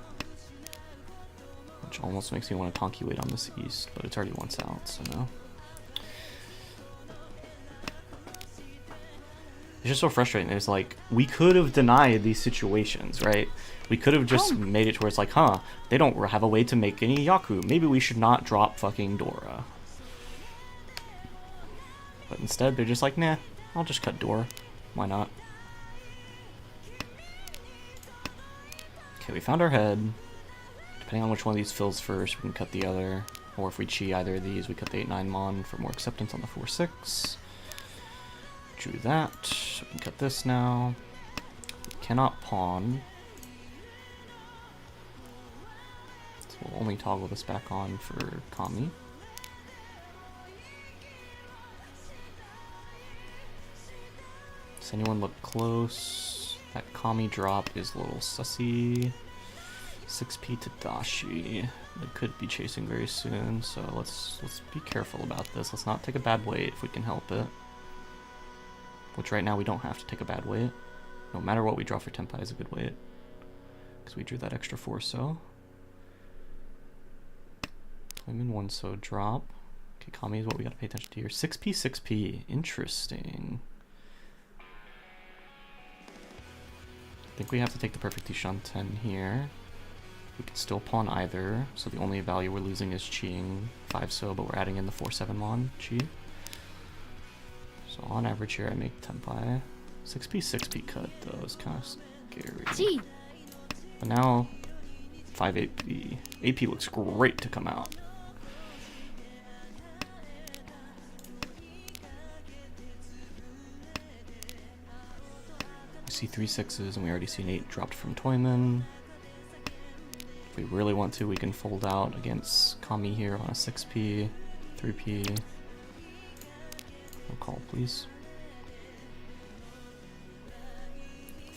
which almost makes me want to Tonki wait on this east, but it's already once out, so no. It's just so frustrating. It's like, we could have denied these situations, right? We could have just made it to where it's like, huh, they don't have a way to make any Yaku. Maybe we should not drop fucking Dora. But instead, they're just like, nah, I'll just cut Dora. Why not? Okay, we found our head. Depending on which one of these fills first, we can cut the other. Or if we chi either of these, we cut the 8-9 mon for more acceptance on the 4-6. Drew that. So we can cut this now. We cannot pawn. So we'll only toggle this back on for Kami. Does anyone look close? That Kami drop is a little sussy. 6p to Dashi. They could be chasing very soon, so let's be careful about this. Let's not take a bad weight if we can help it. Which right now we don't have to take a bad weight. No matter what we draw for Tenpai is a good weight. Because we drew that extra 4-so. I'm in 1-so drop. Okay, Kami is what we gotta pay attention to here. 6p, 6p. Interesting. I think we have to take the perfect Ishan 10 here. We can still pawn either, so the only value we're losing is chiing 5-so, but we're adding in the 4-7 mon chi. So on average here I make Tenpai. 6p, 6p cut though is kind of scary. G. But now 5-8p. AP looks great to come out. We see 3 6s and we already see an 8 dropped from Toyman. If we really want to, we can fold out against Kami here on a 6p, 3p. No call, please.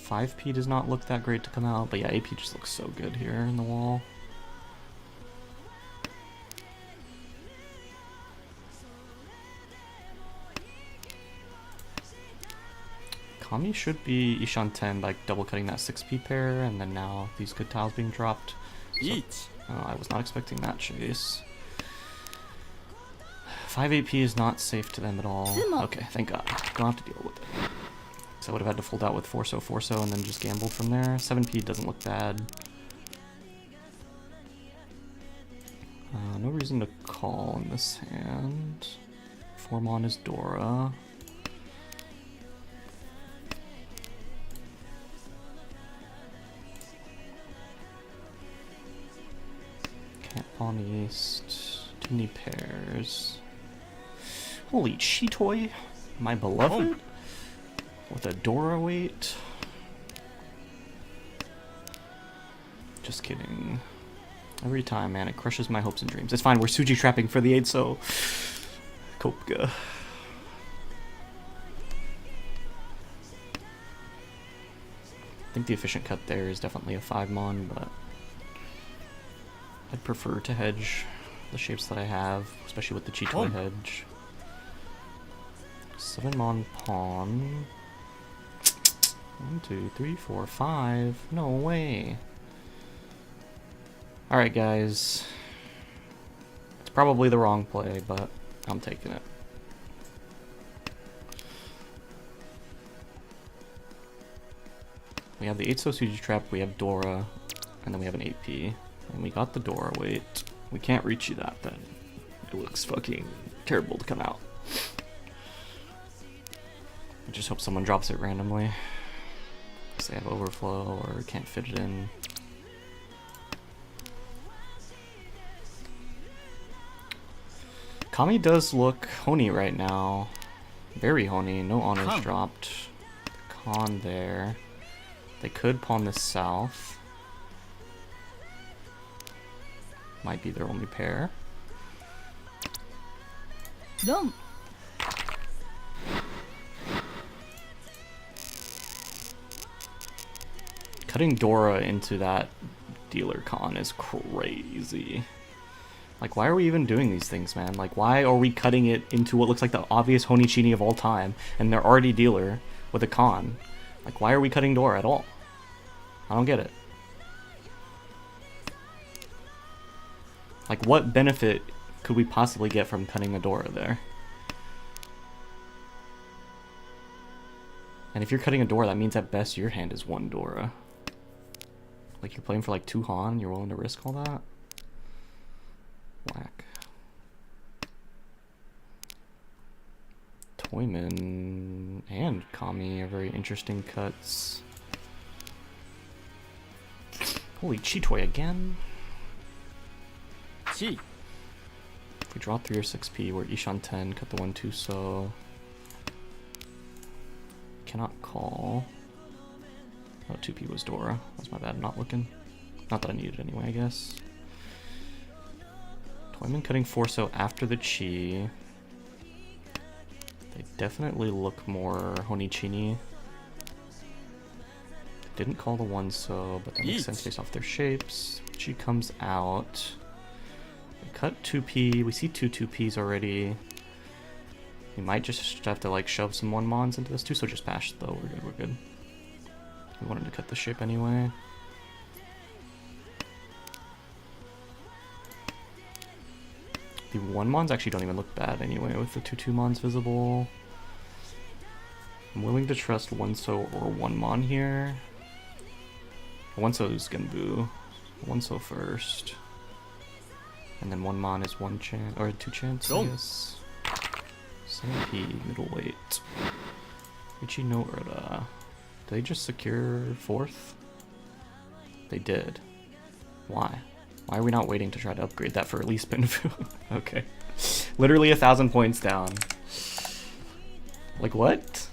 5p does not look that great to come out, but yeah, AP just looks so good here in the wall. Kami should be Ishan 10 by double cutting that 6p pair, and then now these good tiles being dropped. So, I was not expecting that chase. 5-8p is not safe to them at all. Okay, thank God. Don't have to deal with it. So I would have had to fold out with 4-so, 4-so, and then just gambled from there. 7p doesn't look bad. No reason to call in this hand. 4 mon is Dora. Can't pawn east. Too many pairs. Holy Cheetoy, my beloved. With a Dora weight. Just kidding. Every time, man, it crushes my hopes and dreams. It's fine, we're Suji trapping for the 8-so. Kopka. I think the efficient cut there is definitely a 5 mon, but I'd prefer to hedge the shapes that I have, especially with the Cheetoy hedge. 7 mon pawn. 1, 2, 3, 4, 5. No way. Alright, guys. It's probably the wrong play, but I'm taking it. We have the 8-so Suji trap, we have Dora, and then we have an 8p. And we got the Dora weight. We can't reach you that then. It looks fucking terrible to come out. I just hope someone drops it randomly. Because they have overflow or can't fit it in. Kami does look honey right now. Very honey. No honors dropped. Con there. They could pawn this south. Might be their only pair. Dom. Cutting Dora into that dealer con is crazy. Like, why are we even doing these things, man? Like, why are we cutting it into what looks like the obvious Honichini of all time, and they're already dealer with a con? Like, why are we cutting Dora at all? I don't get it. Like, what benefit could we possibly get from cutting a Dora there? And if you're cutting a Dora, that means at best your hand is 1 Dora. Like, you're playing for like 2 Han, you're willing to risk all that? Whack. Toyman and Kami are very interesting cuts. Holy Chitoy again. Chi. If we draw 3 or 6p, we're Ishan 10, cut the 1-2, so cannot call. Oh, 2p was Dora. That's my bad, I'm not looking. Not that I need it anyway, I guess. Toyman cutting 4 so after the Chi. They definitely look more Honichini. Didn't call the 1 so, but that makes sense based off their shapes. Chi comes out. We cut 2p. We see 2-2ps already. We might just have to like shove some 1-mons into this too, so just pass though. We're good, we're good. We wanted to cut the shape anyway. The 1-mons actually don't even look bad anyway with the 2-2-mons visible. I'm willing to trust 1-so or 1-mon here. 1-so is Genbu. 1-so first. And then 1-mon is 1 chance, or 2 chance, I guess. 7p, middleweight. Ichi no Urda. Did they just secure 4th? They did. Why? Why are we not waiting to try to upgrade that for at least Pinfu? Okay. Literally 1,000 points down. Like what?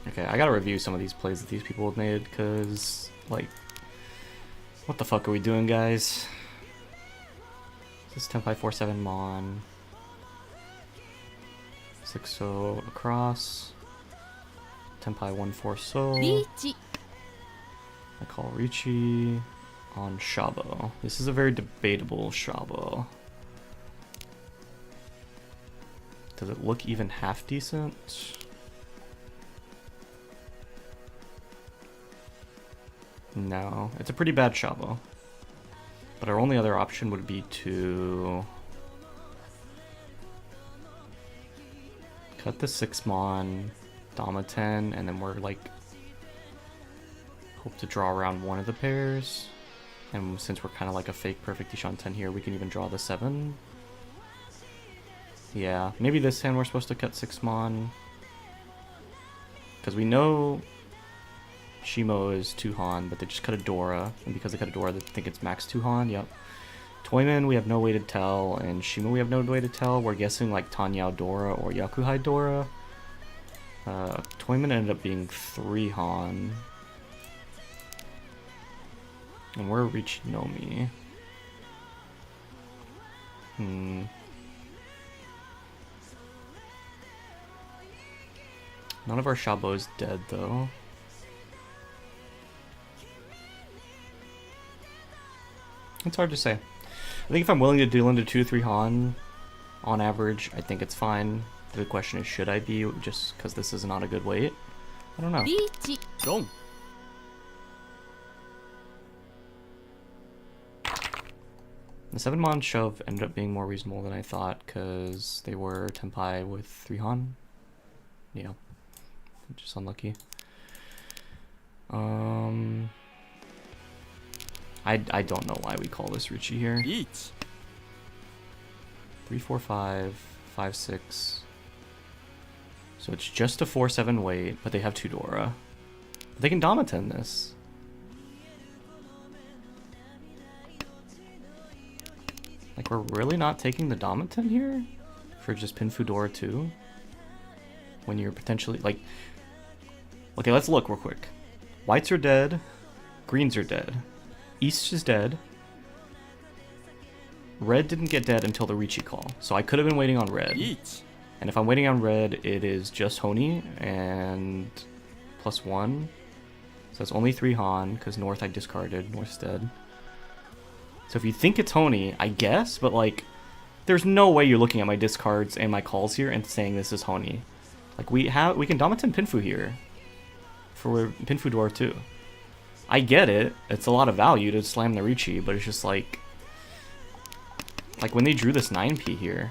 Okay, I gotta review some of these plays that these people have made, because, like, what the fuck are we doing, guys? This is Tenpai 4-7 Mon. 6-so across. Tenpai 1-4 so. リーチ I call Ricci on Shabo. This is a very debatable Shabo. Does it look even half decent? No, it's a pretty bad Shabo. But our only other option would be to cut the 6-mon, Dama 10, and then we're like hope to draw around one of the pairs. And since we're kind of like a fake perfect Ishan 10 here, we can even draw the 7. Yeah, maybe this hand we're supposed to cut 6-mon. Because we know Shimo is 2 Han, but they just cut a Dora, and because they cut a Dora, they think it's max 2 Han, yep. Toyman, we have no way to tell, and Shimo, we have no way to tell. We're guessing like Tanyao Dora or Yakuhai Dora. Toyman ended up being 3 Han. And we're Richinomi. None of our Shabo is dead, though. It's hard to say. I think if I'm willing to deal into 2-3 Han, on average, I think it's fine. The question is, should I be, just because this is not a good weight? I don't know. リーチ ドン The 7-mon shove ended up being more reasonable than I thought, because they were Tenpai with 3 Han. Yeah. Just unlucky. I don't know why we call this Ricci here. リーチ 3, 4, 5, 5, 6. So it's just a 4-7 weight, but they have 2 Dora. But they can Dama-10 this. Like, we're really not taking the Dama-10 here? For just Pinfu Dora 2? When you're potentially, like... Okay, let's look real quick. Whites are dead. Greens are dead. East is dead. Red didn't get dead until the Ricci call, so I could have been waiting on red. リーチ And if I'm waiting on red, it is just Honi and +1. So it's only 3 Han, because North I discarded. North's dead. So if you think it's Honi, I guess, but like, there's no way you're looking at my discards and my calls here and saying this is Honi. Like, we can Dama-10 Pinfu here. for Pinfu Dwarf too. I get it. It's a lot of value to slam the Ricci, but it's just like when they drew this 9p here.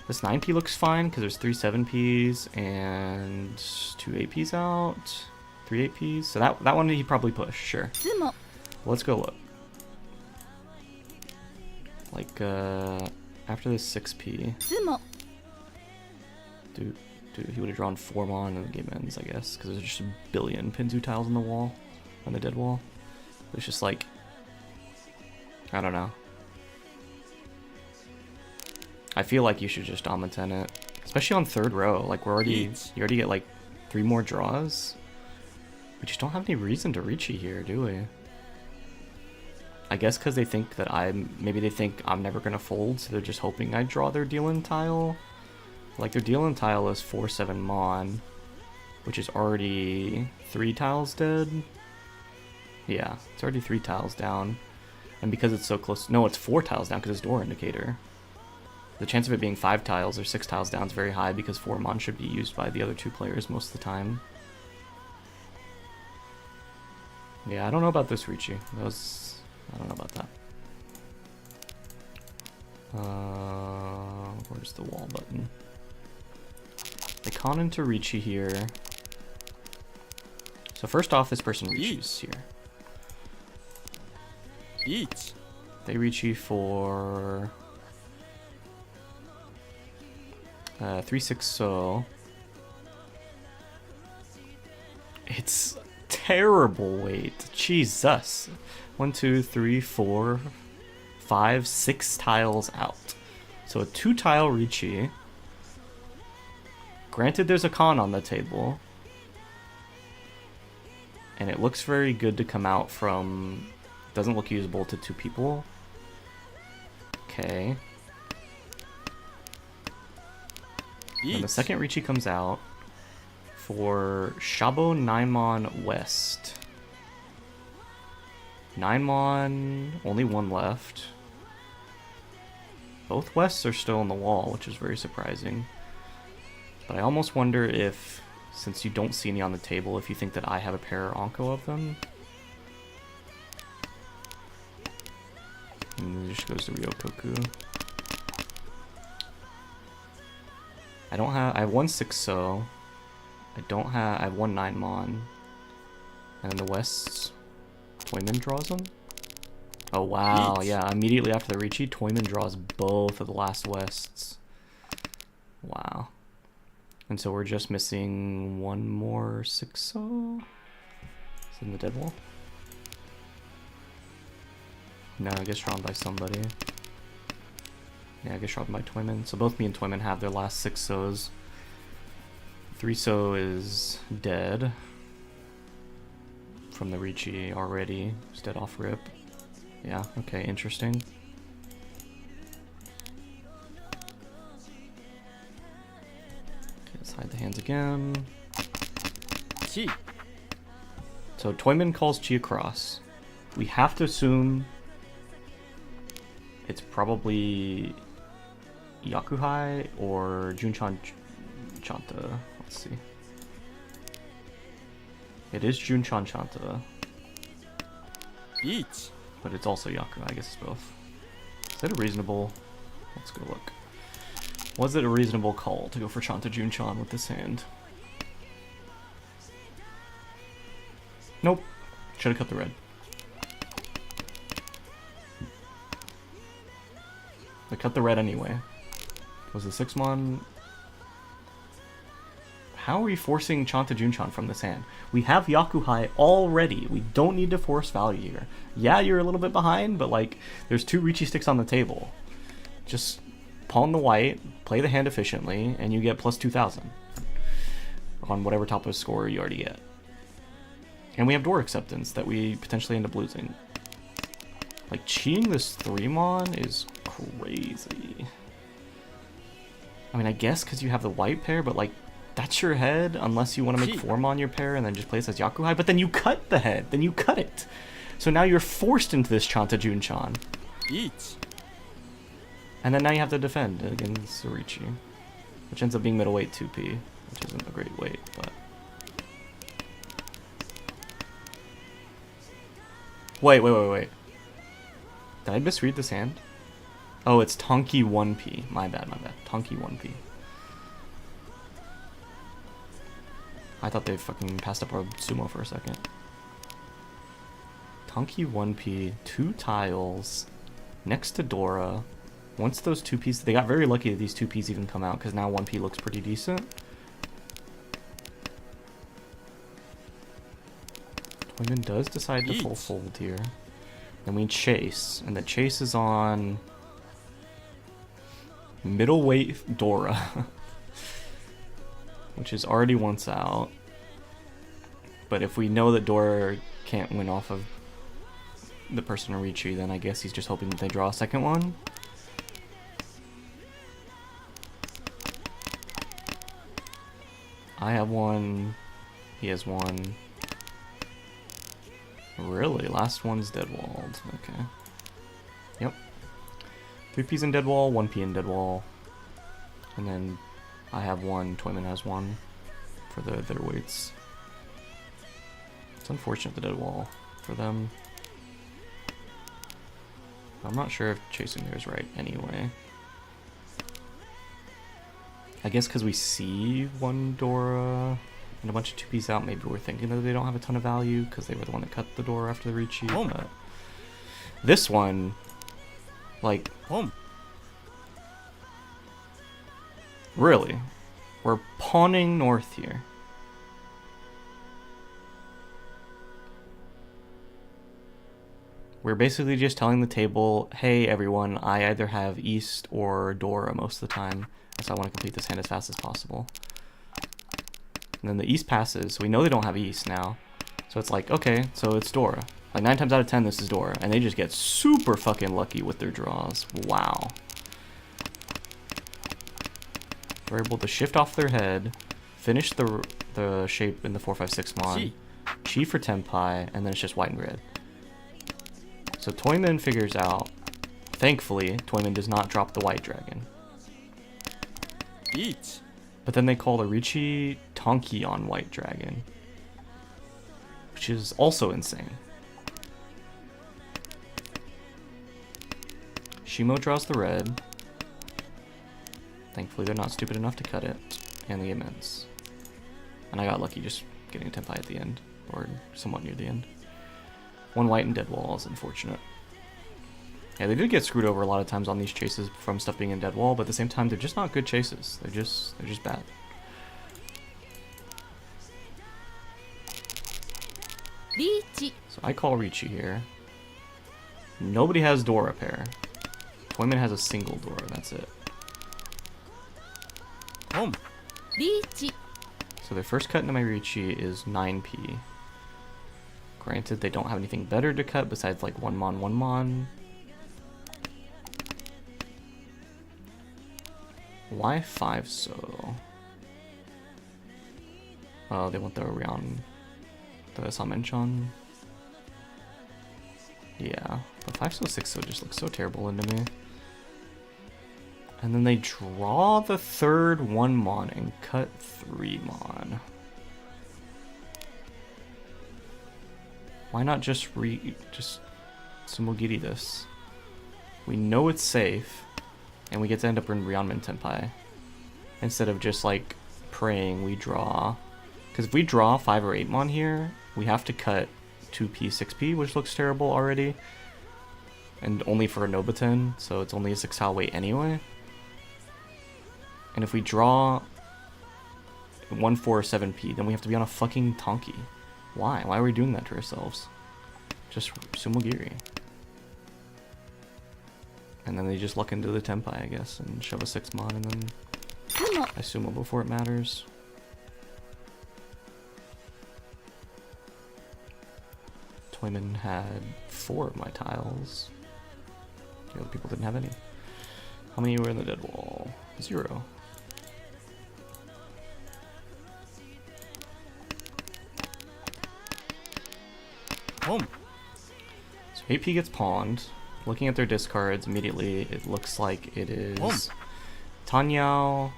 This 9p looks fine because there's 3 7ps and 2 8ps out. 3 8ps. So that one he probably pushed, sure. つも Let's go look. Like after this 6p. つも Dude, he would have drawn 4 mon and the game ends, I guess, because there's just a billion Pinzu tiles on the wall, on the dead wall. It's just like, I don't know. I feel like you should just Amaten it, especially on 3rd row. Like you already get like 3 more draws. We just don't have any reason to Ricci here, do we? I guess because they think that maybe they think I'm never gonna fold, so they're just hoping I draw their deal-in tile. Like their deal-in tile is 4/7 mon, which is already 3 tiles dead. Yeah, it's already 3 tiles down, and because it's so close, no, it's 4 tiles down because it's door indicator. The chance of it being 5 tiles or 6 tiles down is very high because 4 mon should be used by the other 2 players most of the time. Yeah, I don't know about this Ricci. I don't know about that. Where's the wall button? They con into Ricci here. So first off, this person Ricci's here. 1 They Ricci for 3/6 so. It's terrible weight. Jesus. 1, 2, 3, 4, 5, 6 tiles out. So a 2 tile Ricci. Granted, there's a con on the table. And it looks very good to come out from... Doesn't look usable to 2 people. Okay. And the second Ricci comes out for Shabo 9mon West. 9mon, only 1 left. Both Wests are still on the wall, which is very surprising. But I almost wonder if, since you don't see any on the table, if you think that I have a pair or Onko of them. And it just goes to Ryokoku. I have 1 6 so. I have 1 9 mon. And then the Wests, Toyman draws them. Oh wow, yeah, immediately after the Ricci, Toyman draws both of the last Wests. Wow. And so we're just missing 1 more 6 so. Is it in the dead wall? No, I guess drawn by somebody. Yeah, I guess drawn by Toyman. So both me and Toyman have their last 6 so's. 3 so is dead from the Ricci already. It's dead off rip. Yeah, okay, interesting. Okay, let's hide the hands again. Chi. So Toyman calls Chi across. We have to assume it's probably Yakuhai or Junchan Chanta. Let's see. It is Junchan Chanta, 1 but it's also Yakuhai. I guess it's both. Is that a reasonable... Let's go look. Was it a reasonable call to go for Chanta Junchan with this hand? Nope. Should have cut the red. I cut the red anyway. Was the 6 mon... How are we forcing Chanta Junchan from this hand? We have Yakuhai already. We don't need to force value here. Yeah, you're a little bit behind, but like, there's 2 Ricci sticks on the table. Just pawn the white, play the hand efficiently, and you get plus 2,000 on whatever top of score you already get. And we have door acceptance that we potentially end up losing. Like, cheating this 3 mon is crazy. I mean, I guess because you have the white pair, but like, that's your head, unless you want to make 4 mon your pair and then just play this as Yakuhai, but then you cut the head, then you cut it. So now you're forced into this Chanta Junchan. 1 And then now you have to defend against Ricci, which ends up being middleweight 2p, which isn't a great weight, but... Wait. Did I misread this hand? Oh, it's Tonki 1p. My bad. Tonki 1p. I thought they fucking passed up our sumo for a second. Tonki 1p, 2 tiles, next to Dora. Once those 2ps, they got very lucky that these 2ps even come out, because now 1p looks pretty decent. Toyman does decide to full fold here. Then we chase, and the chase is on middleweight Dora. Which is already once out. But if we know that Dora can't win off of the person Orichi, then I guess he's just hoping that they draw a second one. I have one. He has one. Really? Last one's dead walled. Okay. Yep. 3p's in dead wall, 1p in dead wall. And then I have one, Toyman has one for their weights. It's unfortunate the dead wall for them. I'm not sure if chasing there is right anyway. I guess because we see one Dora and a bunch of 2Ps out, maybe we're thinking that they don't have a ton of value because they were the one that cut the Dora after the Richi. But this one, like, really, we're pawning north here. We're basically just telling the table, hey everyone, I either have East or Dora most of the time, so I want to complete this hand as fast as possible. And then the East passes, so we know they don't have East now. So it's like, okay, so it's Dora. Like 9 times out of 10 this is Dora, and they just get super fucking lucky with their draws. Wow. They're able to shift off their head, finish the shape in the 4-5-6 mon, chi for Tenpai, and then it's just white and red. So Toyman figures out, thankfully, Toyman does not drop the white dragon. But then they call the Richi Tonki on white dragon, which is also insane. Shimo draws the red. Thankfully they're not stupid enough to cut it, and the immense. And I got lucky just getting a Tenpai at the end, or somewhat near the end. One white and dead wall is unfortunate. Yeah, they did get screwed over a lot of times on these chases from stuff being in dead wall, but at the same time, they're just not good chases. They're just bad. Richi. So I call Richi here. Nobody has Dora pair. Toyman has a single Dora, that's it. Richi. So their first cut into my Richi is 9p. Granted, they don't have anything better to cut besides like 1 mon, 1 mon. Why 5 so? Oh, they want the Rion, the Samenchon. Yeah, but 5 so 6 so just looks so terrible into me. And then they draw the third 1 mon and cut 3 mon. Why not just Sumogiri this? We know it's safe, and we get to end up in Ryanman Tenpai. Instead of just like praying we draw. Because if we draw 5 or 8 mon here, we have to cut 2p, 6p, which looks terrible already. And only for a Nobuten, so it's only a 6 tile weight anyway. And if we draw 1, 4, 7p, then we have to be on a fucking Tonki. Why? Why are we doing that to ourselves? Just Sumogiri. And then they just look into the Tenpai, I guess, and shove a 6 mon, and then I sumo before it matters. Toyman had 4 of my tiles. The other people didn't have any. How many were in the dead wall? 0. So AP gets pawned. Looking at their discards, immediately it looks like it is Tanyao.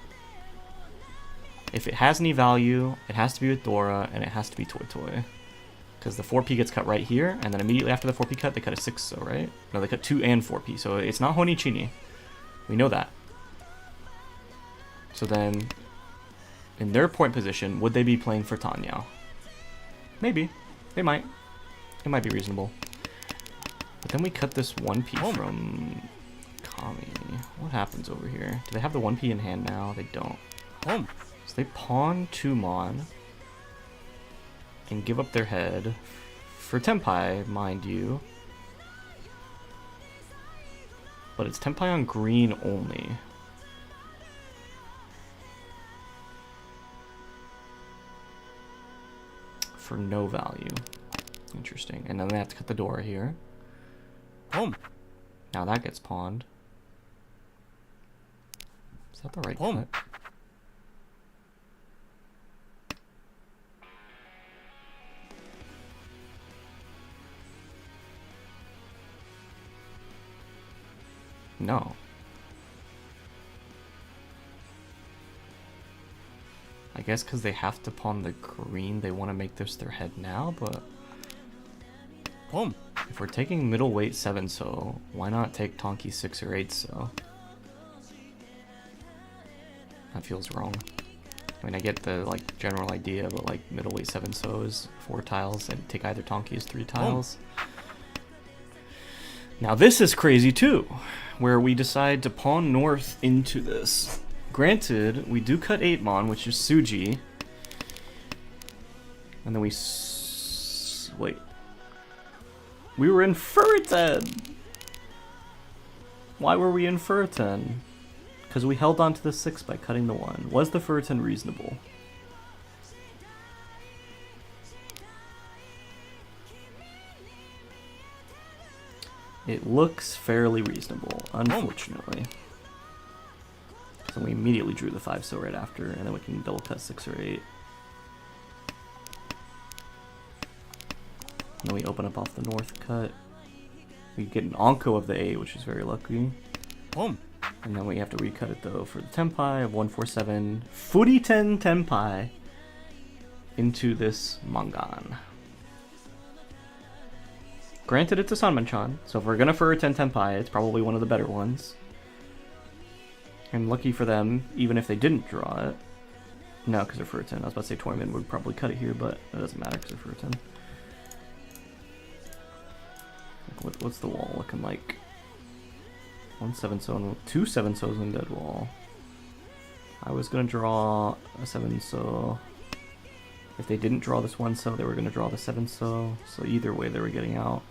If it has any value, it has to be with Dora, and it has to be Toy Toy. Because the 4P gets cut right here, and then immediately after the 4P cut, they cut a 6-so, right? No, they cut 2 and 4P, so it's not Honichini. We know that. So then, in their point position, would they be playing for Tanyao? Maybe. They might. It might be reasonable. But then we cut this 1P from Kami. What happens over here? Do they have the 1P in hand now? They don't. So they pawn 2 Mon and give up their head for Tenpai, mind you. But it's Tenpai on green only. For no value. Interesting. And then they have to cut the door here. Now that gets pawned. Is that the right cut? No. I guess because they have to pawn the green, they want to make this their head now, but... If we're taking middleweight 7-so, why not take Tonki 6 or 8-so? That feels wrong. I mean, I get the like general idea, but like middleweight 7-so is 4 tiles, and take either Tonki as 3 tiles. Now this is crazy too, where we decide to pawn north into this. Granted, we do cut 8 Mon, which is Suji. And then we... wait. We were in Furiten! Why were we in Furiten? Because we held on to the 6 by cutting the 1. Was the Furiten reasonable? It looks fairly reasonable, unfortunately. So we immediately drew the 5-so right after, and then we can double cut 6 or 8. And then we open up off the north cut. We get an Onko of the 8, which is very lucky. And then we have to recut it though for the Tenpai of 147 Furiten Tenpai into this Mangan. Granted, it's a Sanmanchan, so if we're gonna Furiten Tenpai, it's probably one of the better ones. And lucky for them, even if they didn't draw it. No, because they're Furiten. I was about to say Toyman would probably cut it here, but it doesn't matter because they're Furiten. What's the wall looking like? 1 7-so and 2 7-sos in dead wall. I was gonna draw a 7-so. If they didn't draw this 1-so, they were gonna draw the 7-so. So either way, they were getting out.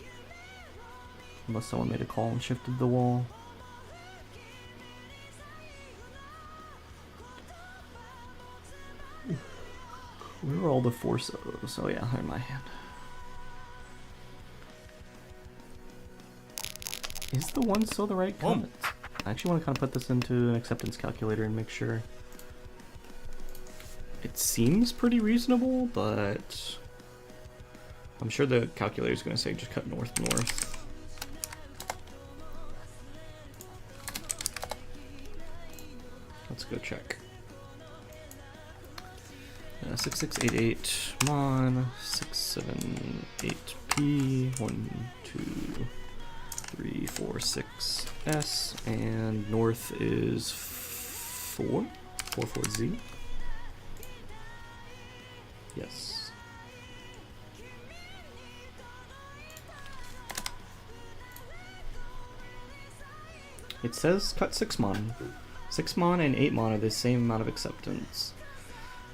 Unless someone made a call and shifted the wall. Where are all the 4-sos? Oh yeah, they're in my hand. Is the 1-so the right cut? I actually want to kind of put this into an acceptance calculator and make sure. It seems pretty reasonable, but I'm sure the calculator is going to say just cut north. Let's go check. 6688 Mon 678P 1 2 3 4 6 S, and north is 4Z. Yes. It says cut 6 Mon. 6 Mon and 8 Mon are the same amount of acceptance.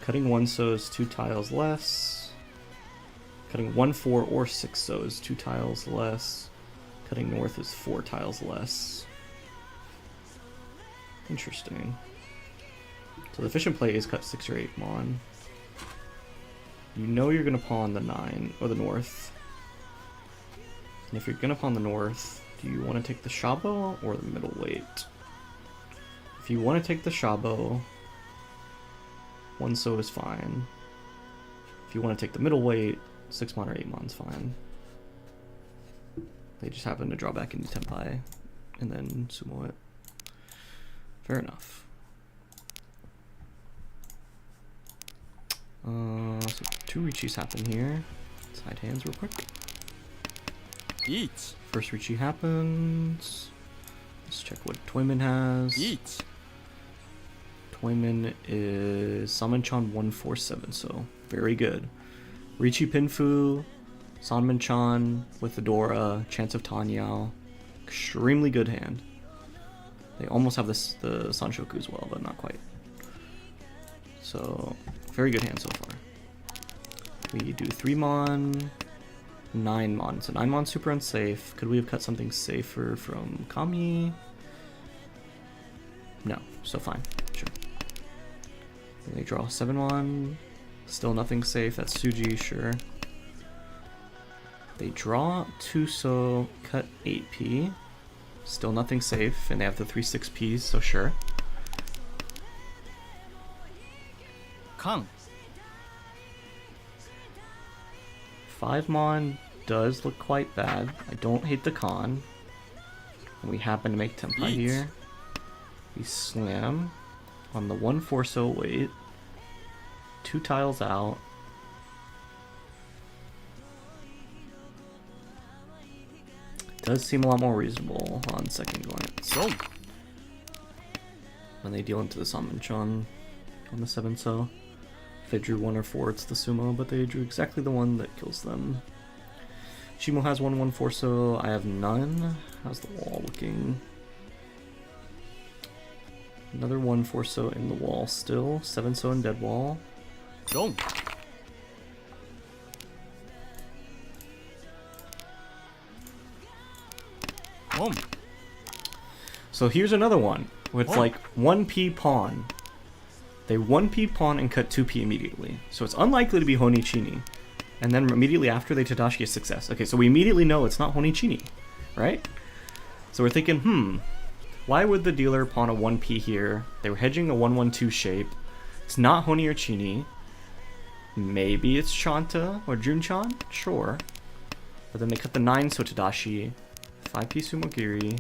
Cutting 1-so is 2 tiles less. Cutting 1-4 or 6-so is 2 tiles less. Cutting north is 4 tiles less. Interesting. So the efficient play is cut 6 or 8 Mon. You know you're going to pawn the 9, or the north. And if you're going to pawn the north, do you want to take the Shabo or the middleweight? If you want to take the Shabo, 1-so is fine. If you want to take the middleweight, 6 Mon or 8 Mon's fine. They just happen to draw back into Tenpai and then sumo it. Fair enough. So 2 Richis happen here. Side hands real quick. 1 First Ricci happens. Let's check what Toyman has. 1 Toyman is Samenchan 147, so very good. Ricci Pinfu, Samenchan with Adora, Chance of Tanyao. Extremely good hand. They almost have this the Sanshoku as well, but not quite. So, very good hand so far. We do 3 Mon, 9 Mon. So 9 Mon super unsafe. Could we have cut something safer from Kami? No, so fine, sure. Then they draw 7 Mon. Still nothing safe. That's Suji, sure. They draw 2 So, cut 8P. Still nothing safe, and they have the 3/6Ps, so sure. カン 5 Mon does look quite bad. I don't hate the con. And we happen to make Tempai Yeet. here. We slam on the 1/4 So weight. 2 tiles out. Does seem a lot more reasonable on second glance. ドン When they deal into the Samenchan on the 7 So. If they drew 1 or 4, it's the Sumo, but they drew exactly the one that kills them. Shimo has 1/4 So, I have none. How's the wall looking? Another 1/4 So in the wall still. 7 So in dead wall. ドン ポン So here's another one, where it's Oh. like 1P pawn. They 1P pawn and cut 2P immediately. So it's unlikely to be Honichini. And then immediately after they Tadashi a success. Okay, so we immediately know it's not Honichini, right? So we're thinking, why would the dealer pawn a 1P here? They were hedging a 1/1-2 shape. It's not Honi or Chini. Maybe it's Shanta or Junchan? Sure. But then they cut the 9 So Tadashi, 5P Sumogiri,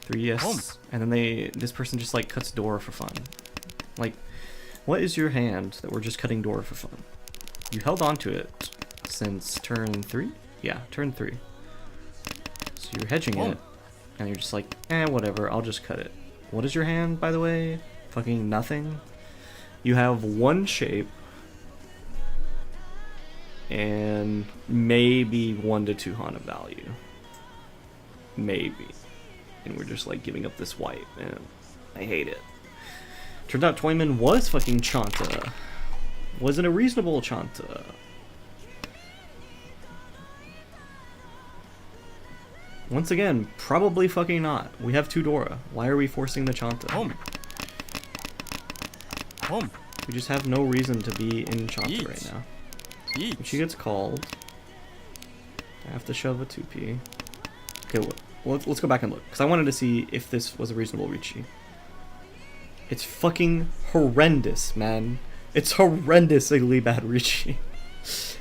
3S, Boom. and then this person just like cuts Dora for fun. Like, what is your hand that we're just cutting Dora for fun? You held on to it since turn 3? Yeah, turn 3. So you're hedging Boom. it, and you're just like, whatever, I'll just cut it. What is your hand, by the way? Fucking nothing. You have 1 shape, and maybe 1 to 2 Hana value. Maybe. And we're just like giving up this white, man. I hate it. Turned out Toyman was fucking Chanta. Wasn't a reasonable Chanta. Once again, probably fucking not. We have 2 Dora. Why are we forcing the Chanta? ポンポン We just have no reason to be in Chanta Yeet. right now. 1 If she gets called, I have to shove a 2P. Okay, let's go back and look, because I wanted to see if this was a reasonable Ricci. It's fucking horrendous, man. It's horrendously bad Ricci.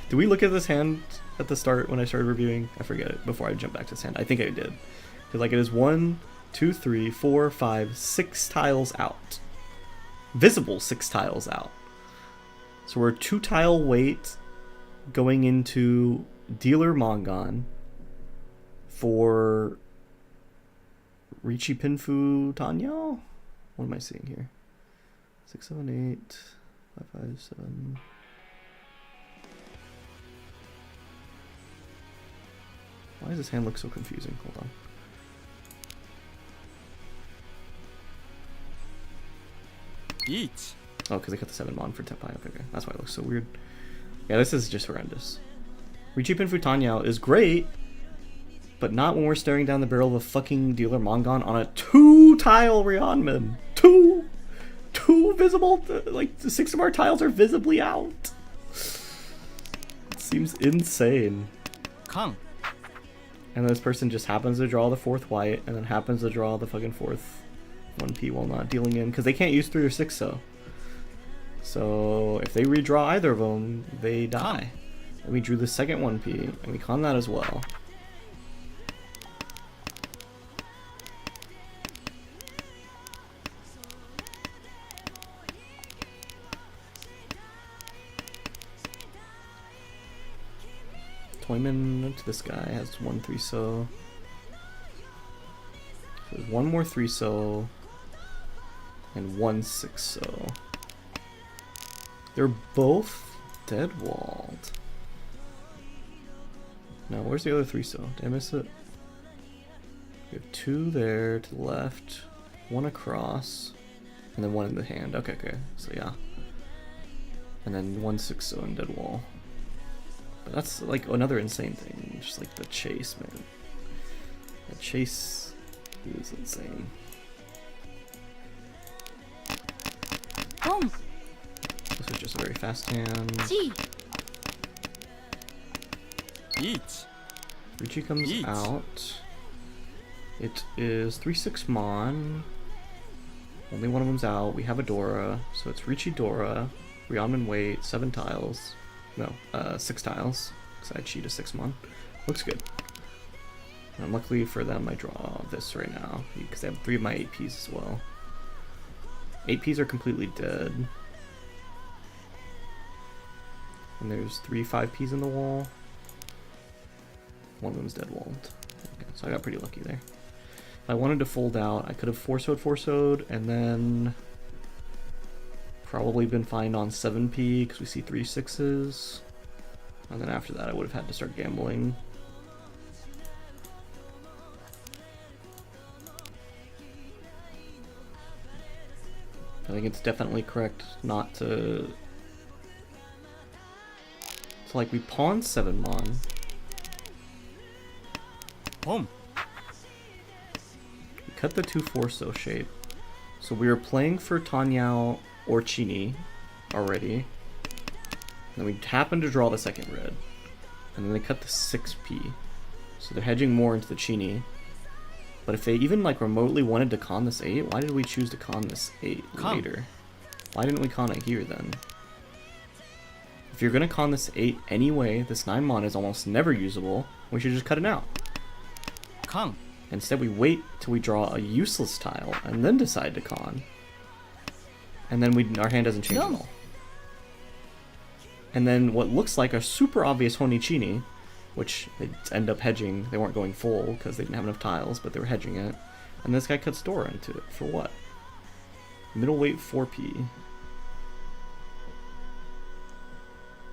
Did we look at this hand at the start when I started reviewing? I forget it, before I jump back to this hand. I think I did. Because like it is 1, 2, 3, 4, 5, 6 tiles out. Visible 6 tiles out. So we're 2 tile weight going into dealer Mongon for Ricci Pinfu Tanyo? What am I seeing here? 6, 7, 8, 5, 5, 7. Why does this hand look so confusing? Hold on. Each. Oh, because they cut the 7 Mon for Tenpai. Okay, that's why it looks so weird. Yeah, this is just horrendous. Ricci Pinfu Tanyao is great, but not when we're staring down the barrel of a fucking dealer Mongon on a 2-tile Rionman. 2 visible, like 6 of our tiles are visibly out. It seems insane. カン And this person just happens to draw the 4th white, and then happens to draw the fucking 4th 1P while not dealing in, because they can't use 3 or 6 So if they redraw either of them, they die. And we drew the second 1P, and we con that as well. Toyman to this guy has 1 3-so. So there's 1 more 3-so and 1 6-so. They're both dead walled. Now, where's the other 3-so? Did I miss it? We have 2 there to the left, 1 across, and then 1 in the hand. Okay, okay. So yeah. And then 1 6-so in dead wall. But that's like another insane thing. Just like the chase, man. The chase is insane. Boom. This is just a very fast hand. G. Each. Ricci comes Eat. out. It is 3-6 Mon. Only one of them's out. We have a Dora, so it's Ricci Dora. Rionman weight 7 tiles. No, 6 tiles. Because I cheat a 6 Mon. Looks good. And luckily for them, I draw this right now because they have 3 of my 8Ps as well. 8Ps are completely dead. And there's 3 5Ps in the wall. One of them's dead walled. Okay, so I got pretty lucky there. If I wanted to fold out, I could have 4-sowed, and then probably been fine on 7P because we see 3 6s. And then after that, I would have had to start gambling. I think it's definitely correct not to... So like we pawn 7 Mon. Home. We cut the 2 4-so shape. So we were playing for Tanyao or Chini already. And then we happened to draw the second red. And then they cut the 6P. So they're hedging more into the Chini. But if they even like remotely wanted to con this 8, why did we choose to con this 8 Con. later? Why didn't we con it here then? If you're gonna con this 8 anyway, this 9 Mon is almost never usable. We should just cut it out. Con. Instead we wait till we draw a useless tile and then decide to con. And then our hand doesn't change at all. And then what looks like a super obvious Honichini, which they end up hedging. They weren't going full because they didn't have enough tiles, but they were hedging it. And this guy cuts Dora into it. For what? Middleweight 4P.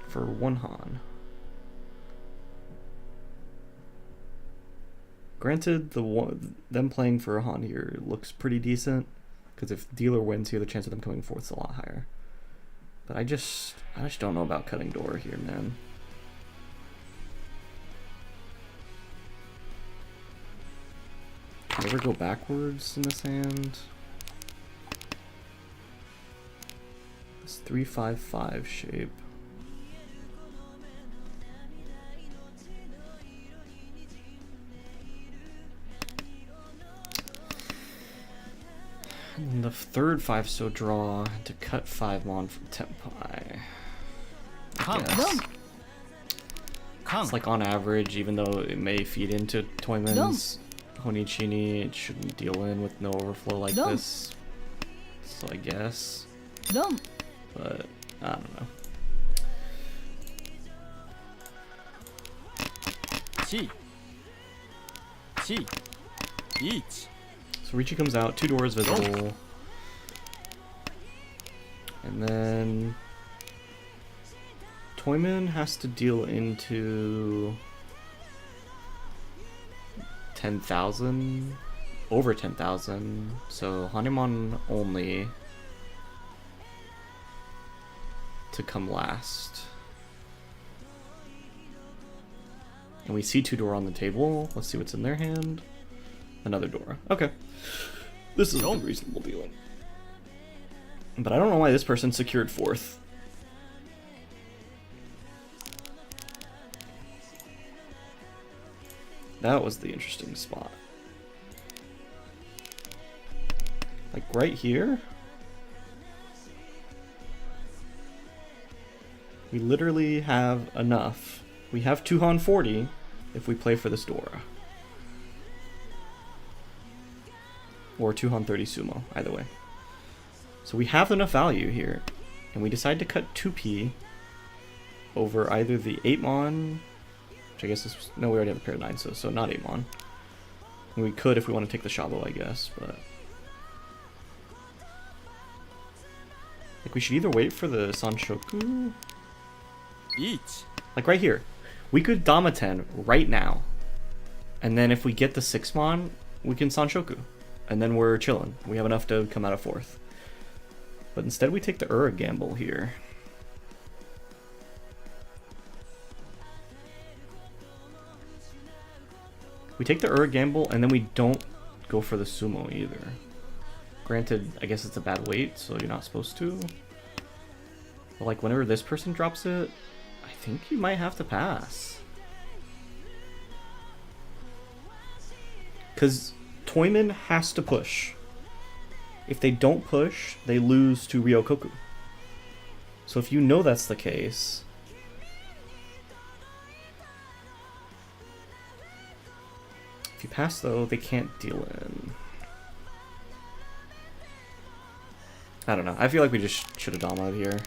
For 1 Han. Granted, them playing for a Han here looks pretty decent, because if dealer wins here, the chance of them coming fourth is a lot higher. But I just don't know about cutting Dora here, man. Can I ever go backwards in this hand? This 3-5-5 shape. And the third 5-so draw to cut 5 Mon from Tenpai. Con. Yes. Con. It's like on average, even though it may feed into Toyman's Honichini, it shouldn't deal in with no overflow like this. So I guess. But I don't know. Chi. Chi. Each. So Ricci comes out, 2 doors visible. And then Toyman has to deal into 10,000, over 10,000. So Hanuman only to come last. And we see 2 door on the table. Let's see what's in their hand. Another door. Okay. This is a reasonable dealing. But I don't know why this person secured 4th. That was the interesting spot. Like right here? We literally have enough. We have 2 Han 40 if we play for this Dora. Or 2 Han 30 sumo, either way. So we have enough value here. And we decide to cut 2P over either the 8 Mon, Which I guess is... No, we already have a pair of 9, so not 8 mon. And we could if we want to take the Shabo, I guess, but... Like, we should either wait for the Sanshoku... Each. Like, right here. We could Damaten right now. And then if we get the 6 mon, we can Sanshoku. And then we're chilling. We have enough to come out of 4th. But instead we take the Ura gamble here. We take the Ura gamble, and then we don't go for the Sumo either. Granted, I guess it's a bad weight, so you're not supposed to. But like, whenever this person drops it, I think you might have to pass. Because Toyman has to push. If they don't push, they lose to Ryokoku. So if you know that's the case... If you pass, though, they can't deal in. I don't know. I feel like we just should have dominated here.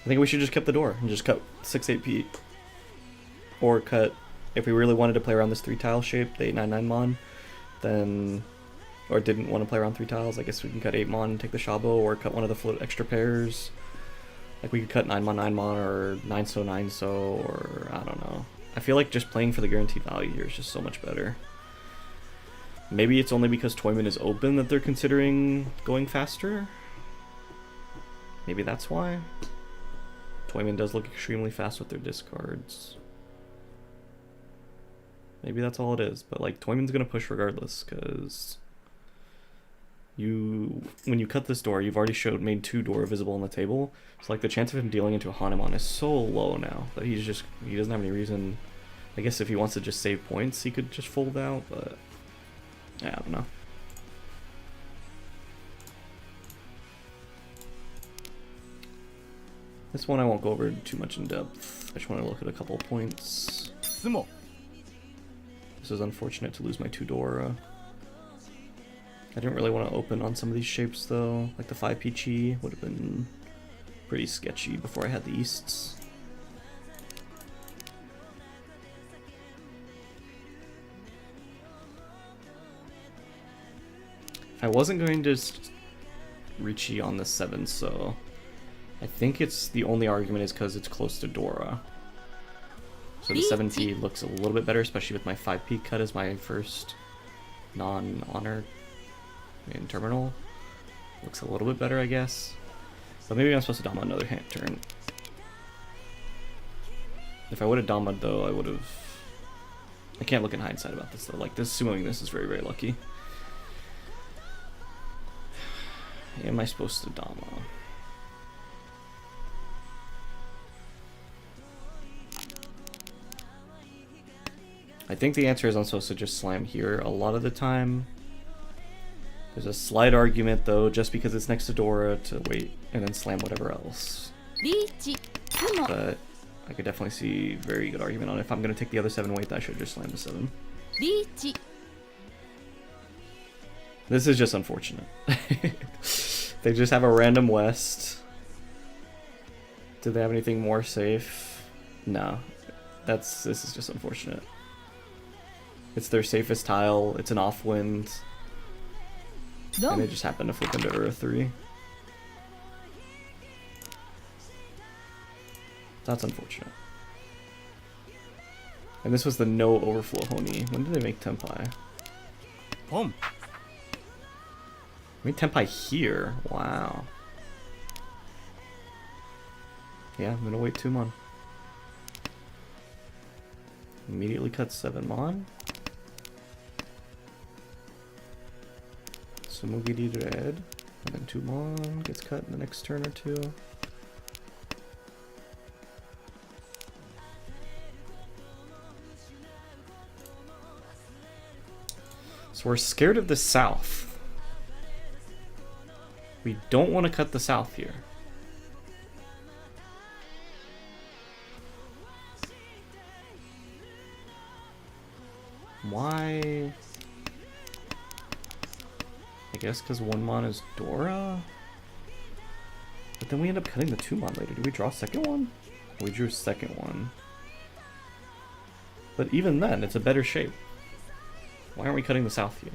I think we should just kept the door and just cut 6-8p. Or cut, if we really wanted to play around this 3-tile shape, the 8-9-9 mon, then... Or didn't want to play around 3 tiles, I guess we can cut 8 mon and take the Shabo, or cut one of the float extra pairs. Like we could cut 9 mon 9 mon, or 9 so 9 so, or I don't know. I feel like just playing for the guaranteed value here is just so much better. Maybe it's only because Toyman is open that they're considering going faster. Maybe that's why. Toyman does look extremely fast with their discards. Maybe that's all it is, but like Toyman's gonna push regardless, because when you cut this door, you've already made 2 door visible on the table. So like the chance of him dealing into a Hanuman is so low now that he doesn't have any reason. I guess if he wants to just save points, he could just fold out, but yeah, I don't know. This one I won't go over too much in depth. I just want to look at a couple of points. Sumo. This is unfortunate to lose my 2 Dora. I didn't really want to open on some of these shapes though. Like the 5 Peachy would have been pretty sketchy before I had the Easts. I wasn't going to Ricci on the 7, so I think it's the only argument is because it's close to Dora. So the 7P looks a little bit better, especially with my 5P cut as my first non-honor in terminal. Looks a little bit better, I guess. But maybe I'm supposed to Dama another hand turn. If I would have Dama'd though, I would have... I can't look in hindsight about this though. Like, this sumoing this is very, very lucky. Am I supposed to Dama? I think the answer is I'm supposed to just slam here a lot of the time. There's a slight argument though, just because it's next to Dora, to wait and then slam whatever else. But I could definitely see very good argument on it. If I'm going to take the other 7 weight, I should just slam the 7. This is just unfortunate. They just have a random west. Do they have anything more safe? No. This is just unfortunate. It's their safest tile, it's an off-wind. And they just happen to flip into Ura 3. That's unfortunate. And this was the no overflow Honi. When did they make Tenpai? Home. Made Tenpai here? Wow. Yeah, I'm gonna wait 2 mon. Immediately cut 7 mon. Sumugiri red. And then 2 mon gets cut in the next turn or 2. So we're scared of the south. We don't want to cut the south here. Why? I guess because 1 mon is Dora? But then we end up cutting the 2 mon later. Did we draw a second one? We drew a second one. But even then, it's a better shape. Why aren't we cutting the south here?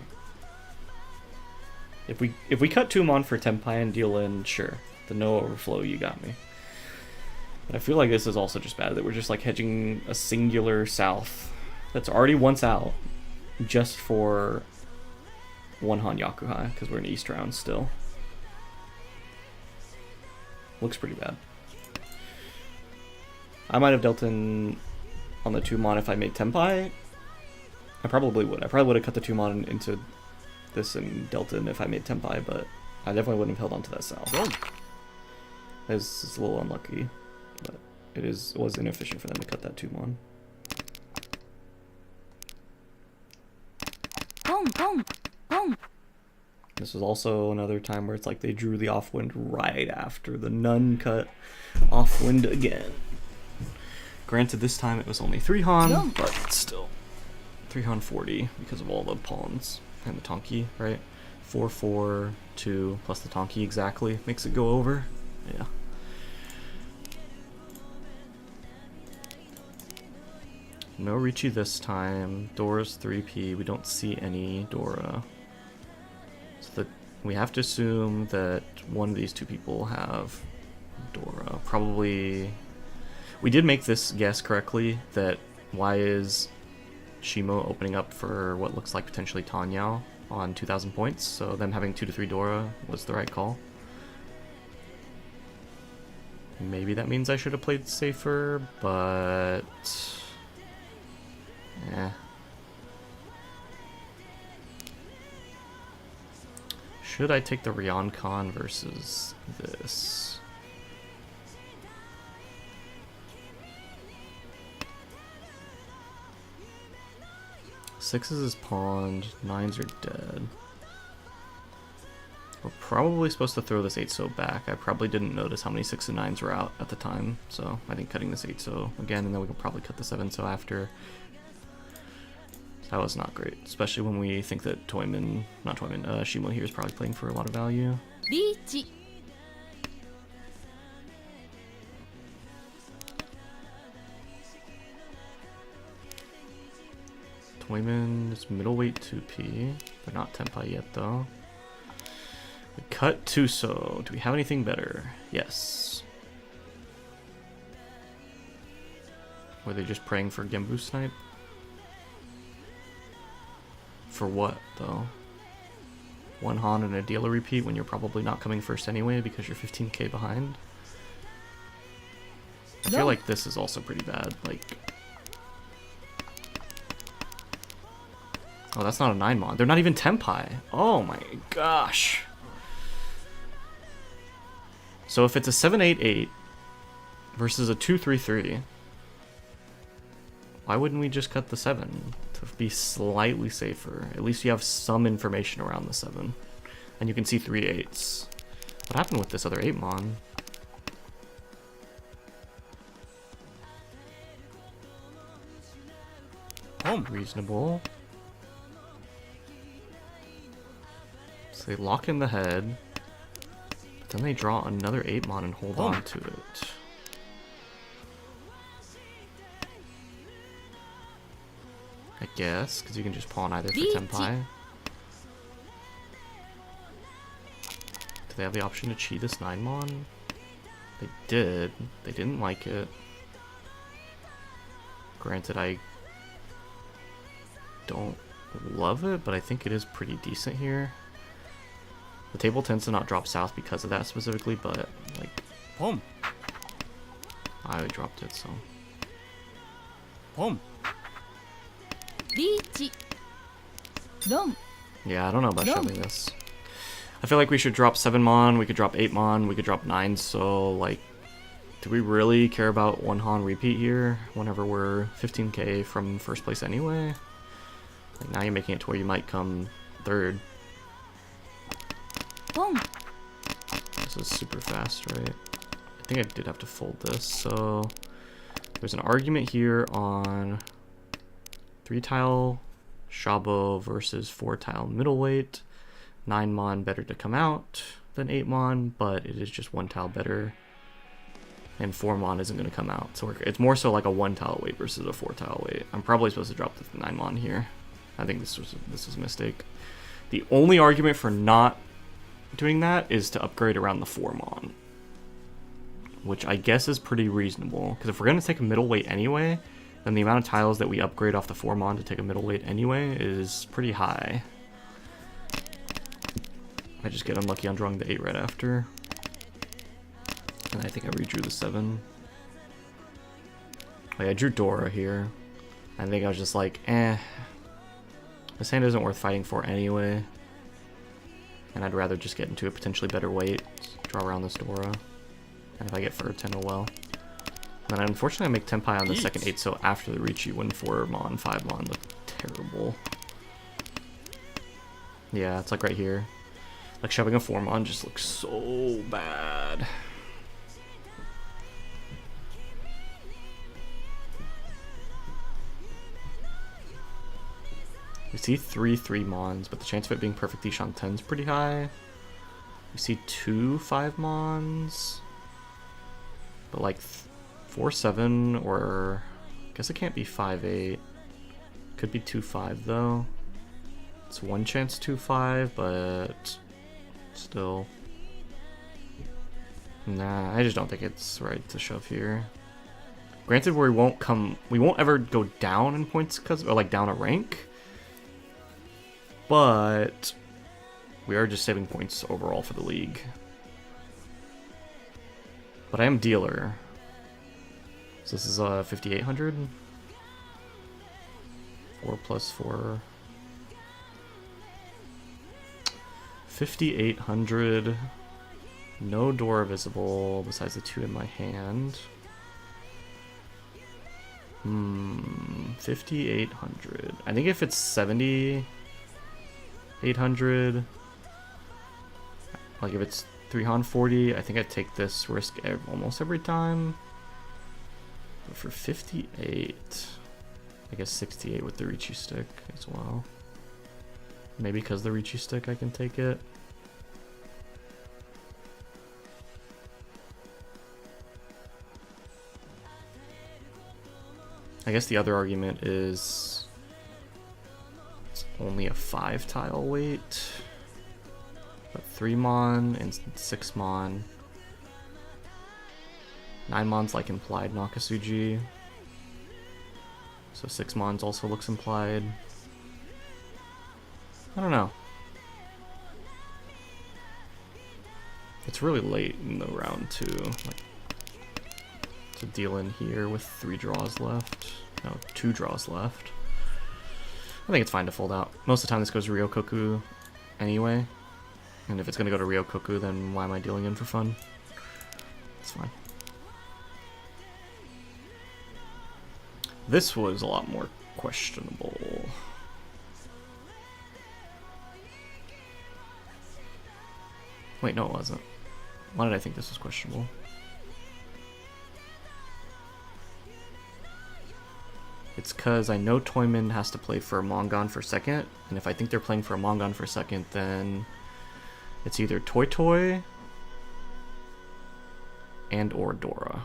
If we cut 2 mon for Tenpai and deal in, sure. The no overflow, you got me. But I feel like this is also just bad, that we're just like hedging a singular south that's already once out just for 1 Han Yakuhai, because we're in East round still. Looks pretty bad. I might have dealt in on the 2 mon if I made Tenpai. I probably would. I probably would have cut the 2 mon into this and dealt in if I made Tenpai, but I definitely wouldn't have held on to that south. It's a little unlucky, but it was inefficient for them to cut that 2 mon. This was also another time where it's like they drew the offwind right after the nun cut offwind again. Granted, this time it was only 3 Han, but still. 3 Han 40 because of all the pawns and the Tonki, right? 4, 4, 2 plus the Tonki exactly makes it go over. Yeah. No Ricci this time. Dora's 3P. We don't see any Dora. So we have to assume that one of these 2 people have Dora. Probably. We did make this guess correctly that why is Shimo opening up for what looks like potentially Tanyao on 2,000 points, so them having 2 to 3 Dora was the right call. Maybe that means I should have played safer, but... eh. Should I take the Ryoncon versus this? Sixes is pawned, 9s are dead. We're probably supposed to throw this 8-so back. I probably didn't notice how many 6 and 9s were out at the time, so I think cutting this 8-so again, and then we can probably cut the 7-so after. That was not great, especially when we think that Shimo here is probably playing for a lot of value. Toyman is middleweight 2P. They're not Tenpai yet though. We cut 2-so. Do we have anything better? Yes. Were they just praying for Genbu snipe? For what, though? 1 Han and a dealer repeat when you're probably not coming first anyway because you're 15k behind? I feel like this is also pretty bad. Like, oh, that's not a 9 mon. They're not even Tenpai. Oh my gosh. So if it's a 7-8-8 versus a 2-3-3, why wouldn't we just cut the 7 to be slightly safer? At least you have some information around the 7. And you can see 3 8s. What happened with this other 8 mon? Reasonable. So they lock in the head. But then they draw another 8 mon and hold on to it. I guess, because you can just pawn either for Tenpai. Do they have the option to cheat this 9 mon? They did. They didn't like it. Granted, I don't love it, but I think it is pretty decent here. The table tends to not drop south because of that specifically, but like, I dropped it, so. Yeah, I don't know about shoving this. I feel like we should drop 7 mon, we could drop 8 mon, we could drop 9, so like, do we really care about 1 Han repeat here whenever we're 15k from first place anyway? Like, now you're making it to where you might come 3rd. This is super fast, right? I think I did have to fold this, so there's an argument here on 3-tile Shabo versus 4-tile middleweight. 9 mon better to come out than 8 mon, but it is just 1 tile better. and 4 mon isn't going to come out. So it's more so like a 1 tile weight versus a 4 tile weight. I'm probably supposed to drop the 9 mon here. I think this was a mistake. The only argument for not doing that is to upgrade around the 4 mon, which I guess is pretty reasonable, because if we're going to take a middleweight anyway, then the amount of tiles that we upgrade off the 4 mon to take a middleweight anyway is pretty high. I just get unlucky on drawing the 8 right after. And I think I redrew the 7. Oh yeah, I drew Dora here. I think I was just like, this hand isn't worth fighting for anyway. And I'd rather just get into a potentially better weight, draw around this Dora. And if I get for 10, oh well. And then unfortunately I make Tenpai on the second 8, so after the Ricci when 4 mon, 5 mon look terrible. Yeah, it's like right here. Like shoving a 4 mon just looks so bad. We see 3 mons, but the chance of it being perfect Ishan 10 is pretty high. We see 2 5 mons, but like 4 7 or I guess it can't be 5 8. Could be 2 5 though. It's one chance 2 5, but still. Nah, I just don't think it's right to shove here. Granted, we won't ever go down in points or like down a rank. But we are just saving points overall for the league. But I am dealer. So this is 5,800. 4 plus 4. 5,800. No Dora visible besides the 2 in my hand. 5,800. I think if it's 7,800, like if it's 340, I think I'd take this risk almost every time. But for 58, I guess 68 with the Ricci stick as well. Maybe because the Ricci stick I can take it. I guess the other argument is it's only a 5 tile weight, but 3 mon and 6 mon. 9 mon's like implied Nakasuji, so 6 mon's also looks implied. I don't know. It's really late in the round too. Like, to deal in here with 3 draws left. No, 2 draws left. I think it's fine to fold out. Most of the time this goes to Ryokoku anyway. And if it's going to go to Ryokoku, then why am I dealing in for fun? It's fine. This was a lot more questionable. Wait, no it wasn't. Why did I think this was questionable? It's because I know Toyman has to play for a Mongon for second, and if I think they're playing for a Mongon for second, then it's either Toy Toy and or Dora.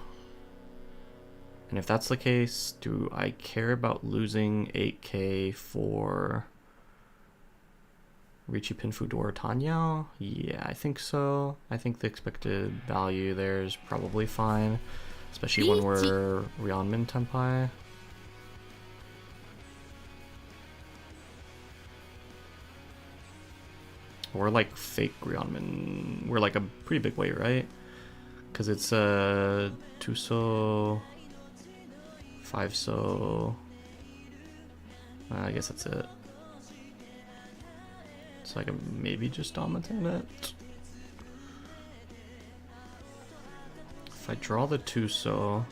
And if that's the case, do I care about losing 8k for Ricci Pinfu Dora Tanyao? Yeah, I think so. I think the expected value there is probably fine, especially when we're Ryeonmin Tenpai. We're like fake Ryeonmin. We're like a pretty big weight, right? Because it's 2 so, 5 so. I guess that's it. So I can maybe just dominate it. If I draw the 2 so.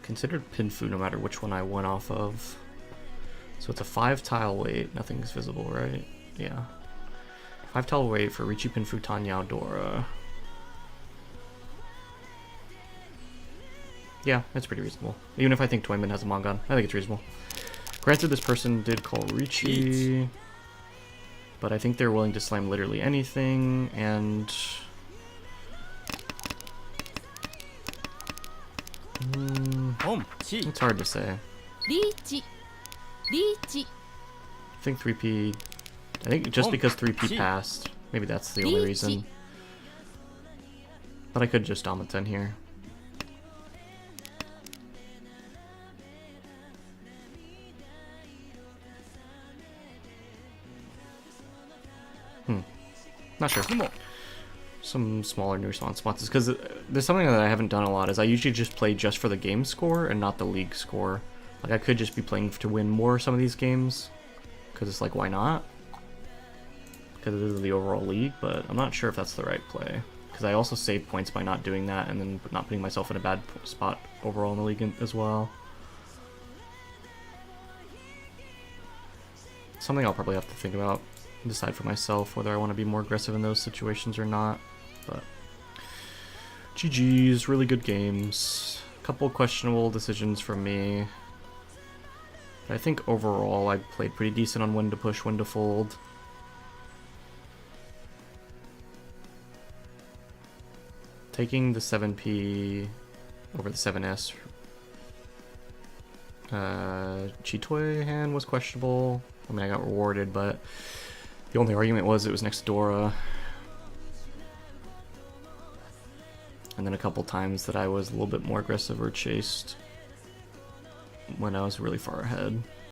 Considered Pinfu no matter which one I went off of. So it's a 5 tile weight, nothing's visible, right? Yeah. 5 tile weight for Ricci Pinfu Tanyao Dora. Yeah, it's pretty reasonable. Even if I think Toyman has a Mongon, I think it's reasonable. Granted, this person did call Ricci. but I think they're willing to slam literally anything, and Home. Chi. it's hard to say. リーチリーチ I think 3P. I think just because 3P Chi. passed, maybe that's the only reason. But I could just Dama-10 here. Not sure. Sumo. Some smaller new responses, because there's something that I haven't done a lot is I usually just play just for the game score and not the league score. Like I could just be playing to win more some of these games, because it's like, why not? Because it is the overall league, but I'm not sure if that's the right play. Because I also save points by not doing that and then not putting myself in a bad spot overall in the league as well. Something I'll probably have to think about and decide for myself whether I want to be more aggressive in those situations or not. But GG's, really good games. Couple questionable decisions from me. But I think overall I played pretty decent on when to push, when to fold. Taking the 7P over the 7S Chitoy hand was questionable. I mean, I got rewarded, but the only argument was it was next to Dora. And then a couple times that I was a little bit more aggressive or chased when I was really far ahead.